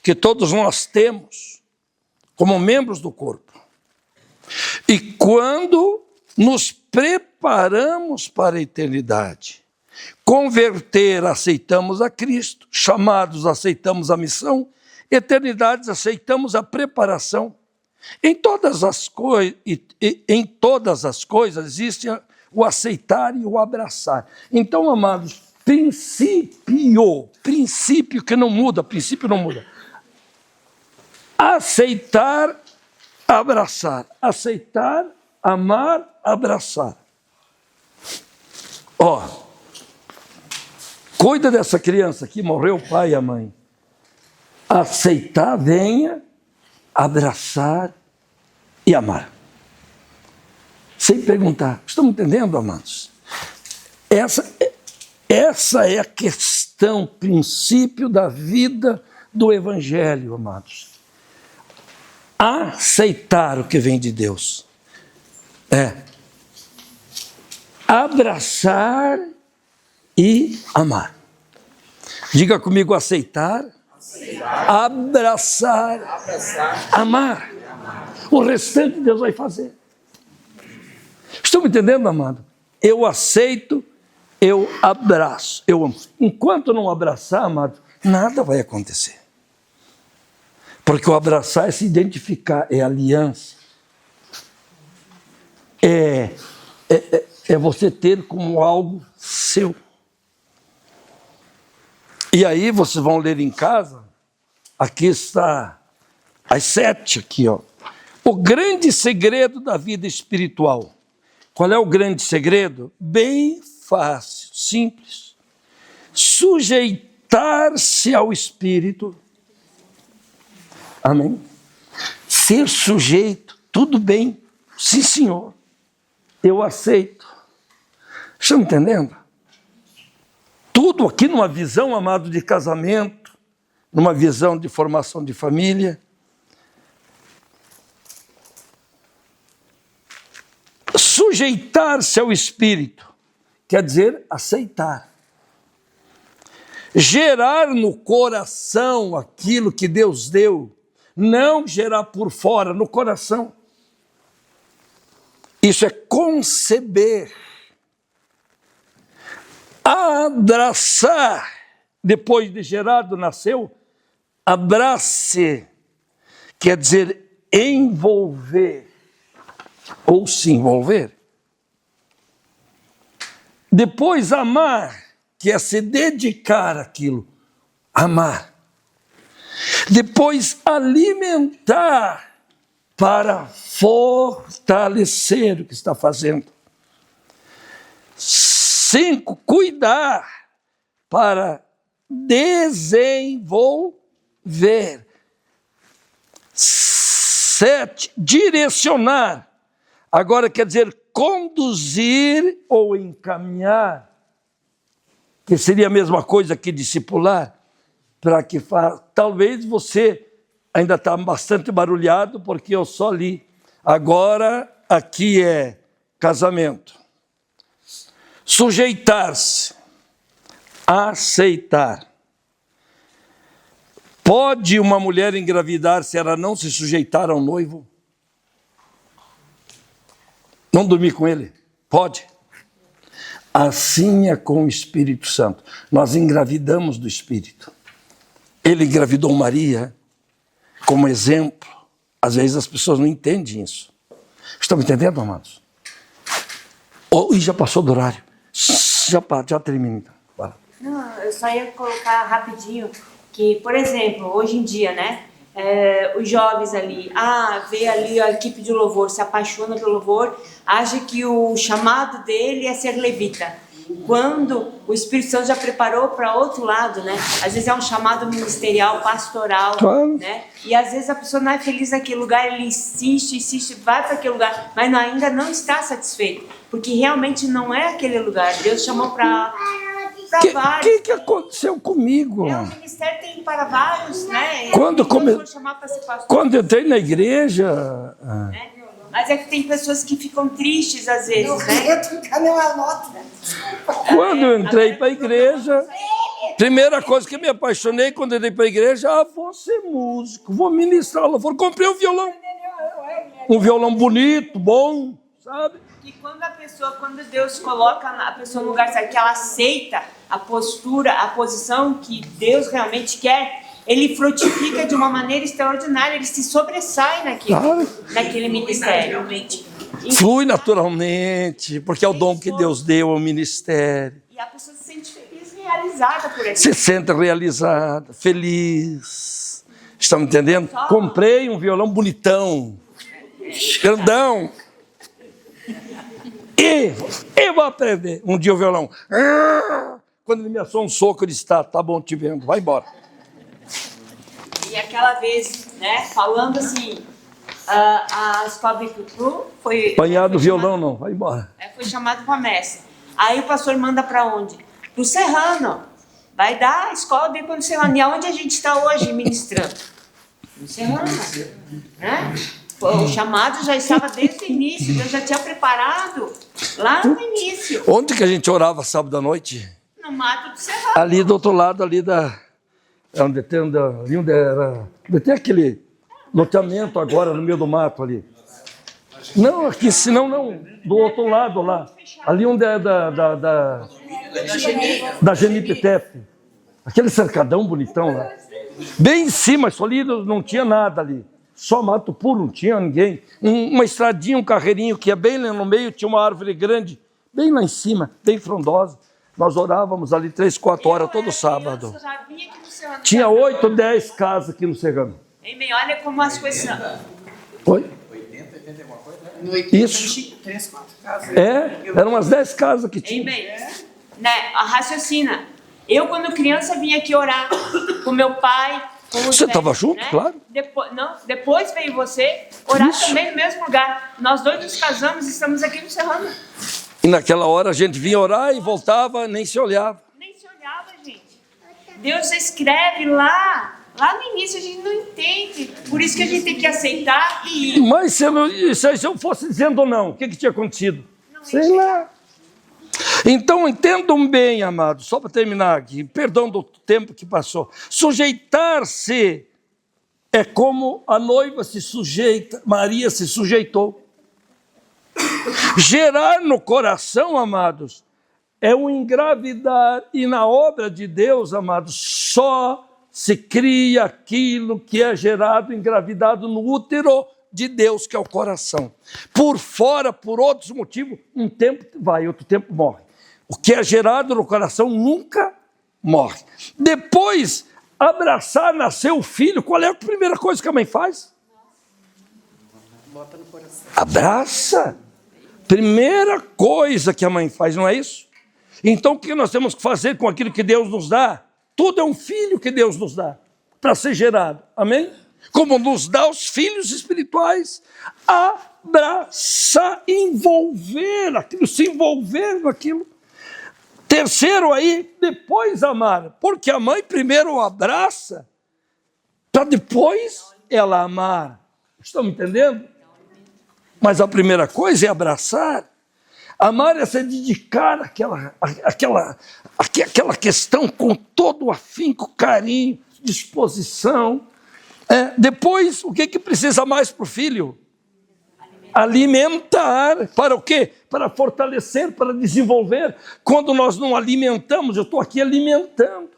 que todos nós temos como membros do corpo. E quando nos preparamos para a eternidade. Converter, aceitamos a Cristo. Chamados, aceitamos a missão. Eternidades, aceitamos a preparação. Em todas as coisas existe o aceitar e o abraçar. Então, amados, princípio que não muda, princípio não muda. Aceitar, abraçar. Aceitar, amar, abraçar. Ó, cuida dessa criança aqui, morreu o pai e a mãe. Aceitar, venha, abraçar e amar. sem perguntar. Estão me entendendo, amados? Essa é a questão, princípio da vida do Evangelho, amados. Aceitar o que vem de Deus. Abraçar e amar. Diga comigo, aceitar. Abraçar, amar. O restante Deus vai fazer. Estão me entendendo, amado? Eu aceito, eu abraço, eu amo. Enquanto não abraçar, amado, nada vai acontecer. Porque o abraçar é se identificar, é aliança. É você ter como algo seu. E aí vocês vão ler em casa, aqui está, às 7 aqui, ó. O grande segredo da vida espiritual. Qual é o grande segredo? Bem fácil, simples. Sujeitar-se ao Espírito. Amém? Ser sujeito, tudo bem. Sim, senhor. Eu aceito. Estão entendendo? Tudo aqui numa visão, amado, de casamento, numa visão de formação de família. Sujeitar-se ao Espírito quer dizer aceitar. Gerar no coração aquilo que Deus deu, não gerar por fora, no coração. Isso é conceber. Abraçar, depois de gerado, nasceu, abrace, quer dizer envolver, ou se envolver. Depois amar, que é se dedicar àquilo, amar. Depois alimentar, para fortalecer o que está fazendo. 5, cuidar para desenvolver. 7, direcionar. Agora quer dizer conduzir ou encaminhar, que seria a mesma coisa que discipular, para que talvez você ainda está bastante barulhado, porque eu só li. Agora aqui é casamento. Sujeitar-se, aceitar. Pode uma mulher engravidar se ela não se sujeitar ao noivo? Não dormir com ele? Pode. Assim é com o Espírito Santo. Nós engravidamos do Espírito. Ele engravidou Maria como exemplo. Às vezes as pessoas não entendem isso. Estão me entendendo, amados? E já passou do horário. Já termina, então. Bora. Não, eu só ia colocar rapidinho que, por exemplo, hoje em dia, né? Os jovens ali, vê ali a equipe de louvor, se apaixona pelo louvor, acha que o chamado dele é ser levita. Quando o Espírito Santo já preparou para outro lado, né? Às vezes é um chamado ministerial, pastoral, claro, né? E às vezes a pessoa não é feliz naquele lugar, ele insiste, vai para aquele lugar, mas ainda não está satisfeito, porque realmente não é aquele lugar. Deus chamou para vários. O que aconteceu comigo? O ministério tem para vários, né? Quando eu entrei na igreja... Mas é que tem pessoas que ficam tristes às vezes, né? Quando eu entrei para a igreja, primeira coisa que me apaixonei quando eu entrei para a igreja, vou ser músico, vou ministrar louvor. Comprei um violão. Um violão bonito, bom, sabe? E quando Deus coloca a pessoa no lugar certo, que ela aceita a postura, a posição que Deus realmente quer, ele frutifica de uma maneira extraordinária, ele se sobressai naquele ministério. Flui naturalmente, porque é o dom que Deus deu ao ministério. E a pessoa se sente feliz e realizada por aquilo. Se sente realizada, feliz. Estão me entendendo? Comprei um violão bonitão, grandão. E eu vou aprender. Um dia o violão... Quando ele me assou um soco, eu disse, tá bom, te vendo, vai embora. E aquela vez, né, falando assim, a escola Bicutru foi... Apanhado foi violão chamado- não, vai embora. foi chamado para messe. Aí o pastor manda para onde? Para o Serrano. Vai dar a escola bíblica no Serrano. E aonde a gente está hoje ministrando? No Serrano. Né? O chamado já estava desde o início. Deus já tinha preparado lá no início. Onde que a gente orava sábado à noite? No mato do Serrano. Ali do outro lado, ali da... Onde tem, ali onde era... Onde tem aquele loteamento agora no meio do mato ali. Não, aqui, senão não. Do outro lado lá. Ali onde é da Geniptep. Aquele cercadão bonitão lá. Bem em cima, só ali não tinha nada ali. Só mato puro, não tinha ninguém. Uma estradinha, um carreirinho que ia bem lá no meio, tinha uma árvore grande, bem lá em cima, bem frondosa. Nós orávamos ali 3, 4 horas todo sábado. Eu já vim aqui no Serrano. Tinha 8, 10 casas aqui no Serrano. Hein, bem, olha como as coisas são. Oi? No 80 Isso. tinha 3, 4 casas. Eram umas 10 casas que Hein, tinha. bem, né, a raciocina. Eu, quando criança, vim aqui orar com meu pai. Com os Você velhos, estava junto, claro. Depois veio você orar também no mesmo lugar. Nós dois nos casamos e estamos aqui no Serrano. E naquela hora a gente vinha orar e voltava, nem se olhava. Nem se olhava, gente. Deus escreve lá no início, a gente não entende. Por isso que a gente tem que aceitar e ir. Mas se eu fosse dizendo não, o que tinha acontecido? Sei lá. Então entendam bem, amados, só para terminar aqui, perdão do tempo que passou. Sujeitar-se é como a noiva se sujeita, Maria se sujeitou. Gerar no coração, amados, é um engravidar, e na obra de Deus, amados, só se cria aquilo que é gerado, engravidado no útero de Deus, que é o coração. Por fora, por outros motivos, um tempo vai, outro tempo morre. O que é gerado no coração nunca morre. Depois, abraçar, nascer o filho, qual é a primeira coisa que a mãe faz? Bota no coração. Abraça. Primeira coisa que a mãe faz, não é isso? Então, o que nós temos que fazer com aquilo que Deus nos dá? Tudo é um filho que Deus nos dá, para ser gerado. Amém? Como nos dá os filhos espirituais. Abraçar, envolver aquilo, se envolver naquilo. Terceiro aí, depois amar. Porque a mãe primeiro abraça, para depois ela amar. Estão me entendendo? Mas a primeira coisa é abraçar. Amar é se dedicar àquela questão com todo o afinco, carinho, disposição. Depois, o que precisa mais para o filho? Alimentar. Para o quê? Para fortalecer, para desenvolver. Quando nós não alimentamos, eu estou aqui alimentando.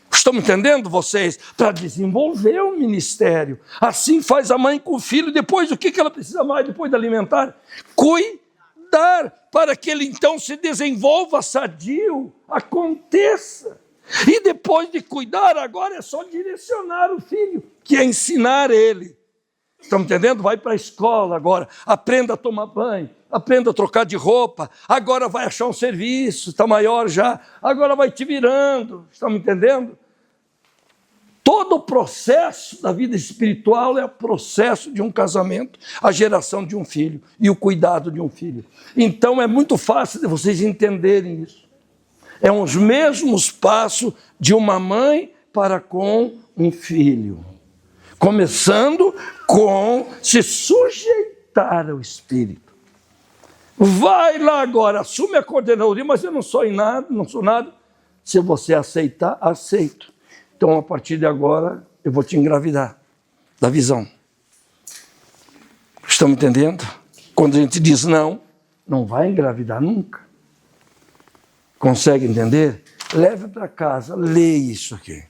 Estão me entendendo, vocês? Para desenvolver o ministério. Assim faz a mãe com o filho. Depois, o que ela precisa mais depois de alimentar? Cuidar, para que ele então se desenvolva sadio, aconteça. E depois de cuidar, agora é só direcionar o filho, que é ensinar ele. Estão entendendo? Vai para a escola agora, aprenda a tomar banho, aprenda a trocar de roupa, agora vai achar um serviço, está maior já, agora vai te virando. Estão me entendendo? Todo o processo da vida espiritual é o processo de um casamento, a geração de um filho e o cuidado de um filho. Então é muito fácil de vocês entenderem isso. É os mesmos passos de uma mãe para com um filho. Começando com se sujeitar ao Espírito. Vai lá agora, assume a coordenadoria, mas eu não sou nada. Se você aceitar, aceito. Então, a partir de agora, eu vou te engravidar da visão. Estão me entendendo? Quando a gente diz não, não vai engravidar nunca. Consegue entender? Leve para casa, leia isso aqui.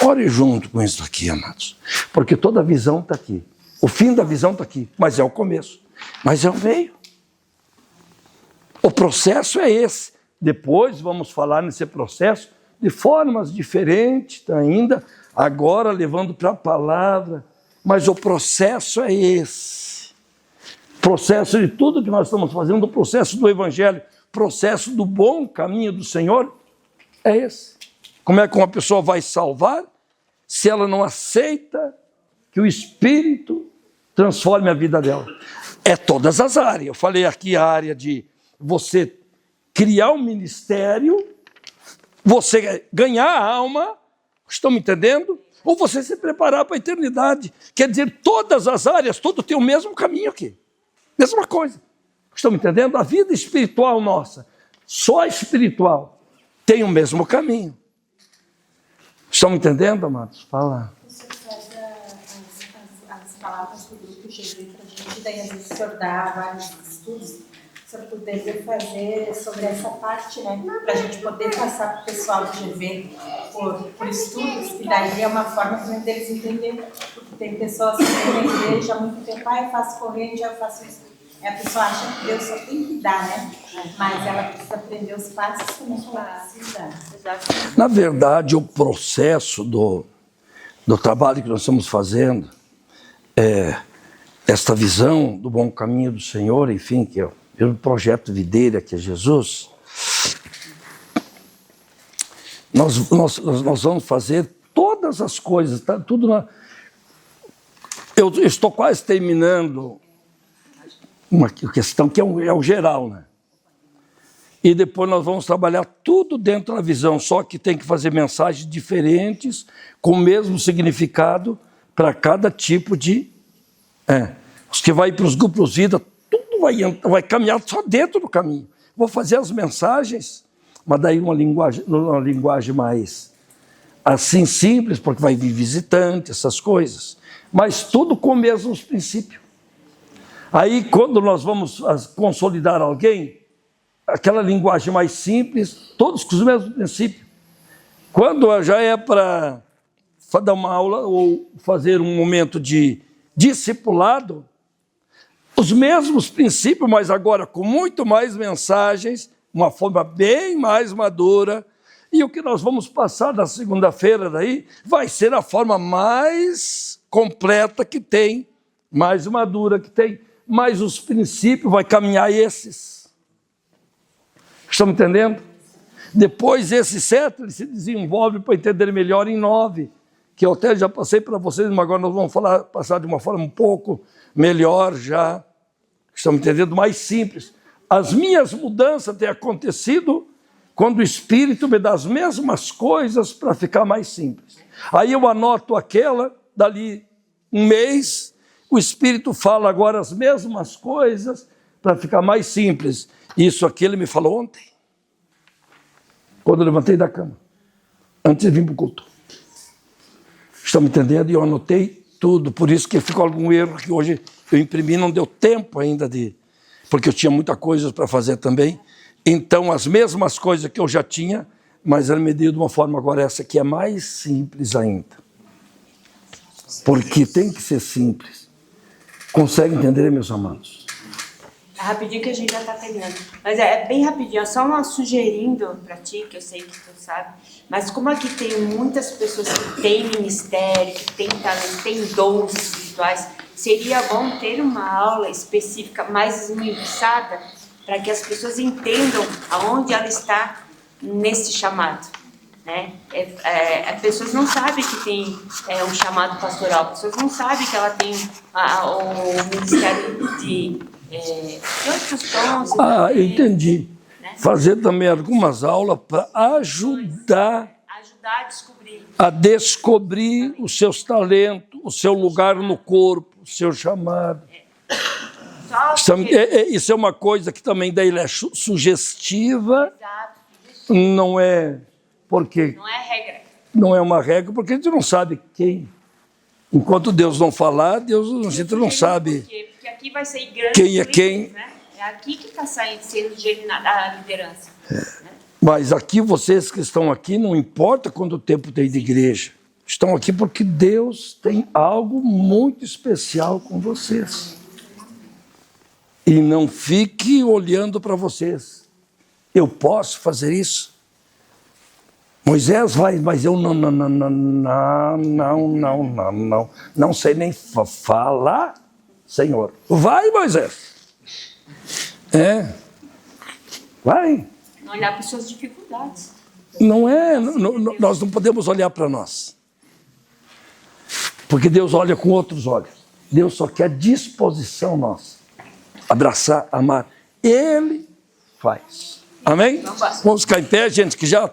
Ore junto com isso aqui, amados. Porque toda a visão está aqui. O fim da visão está aqui, mas é o começo. Mas é o meio. O processo é esse. Depois vamos falar nesse processo de formas diferentes ainda, agora levando para a palavra. Mas o processo é esse. Processo de tudo que nós estamos fazendo, o processo do Evangelho, processo do bom caminho do Senhor, é esse. Como é que uma pessoa vai salvar se ela não aceita que o Espírito transforme a vida dela. É todas as áreas. Eu falei aqui a área de você criar um ministério, você ganhar a alma, estão me entendendo? Ou você se preparar para a eternidade. Quer dizer, todas as áreas, tudo tem o mesmo caminho aqui. Mesma coisa. Estão me entendendo? A vida espiritual nossa, só a espiritual, tem o mesmo caminho. Estão me entendendo, amados? Fala. O senhor faz as palavras do grupo GV para a gente, daí às vezes o senhor dá vários estudos. O senhor poderia fazer sobre essa parte, né? Para a gente poder passar para o pessoal do GV por estudos, que daí é uma forma também deles entenderem. Porque tem pessoas que vêm na igreja há muito tempo, eu faço corrente, eu faço isso. E a pessoa acha que Deus só tem que dar, né? Mas ela precisa aprender os passos também que ela precisa dar. Na verdade, o processo do trabalho que nós estamos fazendo, esta visão do bom caminho do Senhor, enfim, que é o projeto videira, que é Jesus, nós vamos fazer todas as coisas, tá? Tudo eu estou quase terminando uma questão que é o geral, né? E depois nós vamos trabalhar tudo dentro da visão, só que tem que fazer mensagens diferentes, com o mesmo significado para cada tipo de... Os que vai para os grupos vida, tudo vai caminhar só dentro do caminho. Vou fazer as mensagens, mas daí uma linguagem mais assim simples, porque vai vir visitante, essas coisas. Mas tudo com os mesmos princípios. Aí, quando nós vamos consolidar alguém, aquela linguagem mais simples, todos com os mesmos princípios. Quando já é para dar uma aula ou fazer um momento de discipulado, os mesmos princípios, mas agora com muito mais mensagens, uma forma bem mais madura. E o que nós vamos passar na segunda-feira daí vai ser a forma mais completa que tem, mais madura que tem, mas os princípios vai caminhar esses. Estão me entendendo? Depois esse 7 ele se desenvolve para entender melhor em 9, que eu até já passei para vocês, mas agora nós vamos passar de uma forma um pouco melhor já. Estão me entendendo? Mais simples. As minhas mudanças têm acontecido quando o Espírito me dá as mesmas coisas para ficar mais simples. Aí eu anoto aquela, dali um mês, o Espírito fala agora as mesmas coisas para ficar mais simples. Isso aqui ele me falou ontem, quando eu levantei da cama, antes de vir para o culto. Estão me entendendo? E eu anotei tudo, por isso que ficou algum erro que hoje eu imprimi, não deu tempo ainda porque eu tinha muita coisa para fazer também. Então, as mesmas coisas que eu já tinha, mas ele me deu de uma forma agora essa que é mais simples ainda. Porque tem que ser simples. Consegue entender, meus amados? É rapidinho que a gente já está terminando. Mas é bem rapidinho, só uma sugerindo para ti, que eu sei que tu sabe, mas como aqui tem muitas pessoas que têm ministério, que têm talento, têm dons espirituais, seria bom ter uma aula específica mais esmiuçada para que as pessoas entendam aonde ela está nesse chamado. Né? As pessoas não sabem que tem um chamado pastoral, as pessoas não sabem que ela tem o ministério de outros tons. Entendi. Né? Fazer também algumas aulas para ajudar a descobrir os seus talentos, o seu lugar no corpo, o seu chamado. Isso é uma coisa que também daí é sugestiva. Exato. Não é porque não é regra. Não é uma regra, porque a gente não sabe quem. Enquanto Deus não falar, a gente não sabe. Porque aqui vai ser grande quem é quem. Né? É aqui que está sendo germinada a liderança. Né? Mas aqui, vocês que estão aqui, não importa quanto tempo tem de igreja. Estão aqui porque Deus tem algo muito especial com vocês. E não fique olhando para vocês. Eu posso fazer isso? Moisés vai, mas eu não sei nem falar, Senhor. Vai, Moisés. Vai. Não olhar para as suas dificuldades. Nós não podemos olhar para nós. Porque Deus olha com outros olhos. Deus só quer disposição nossa. Abraçar, amar. Ele faz. Amém? Vamos ficar em pé, gente, que já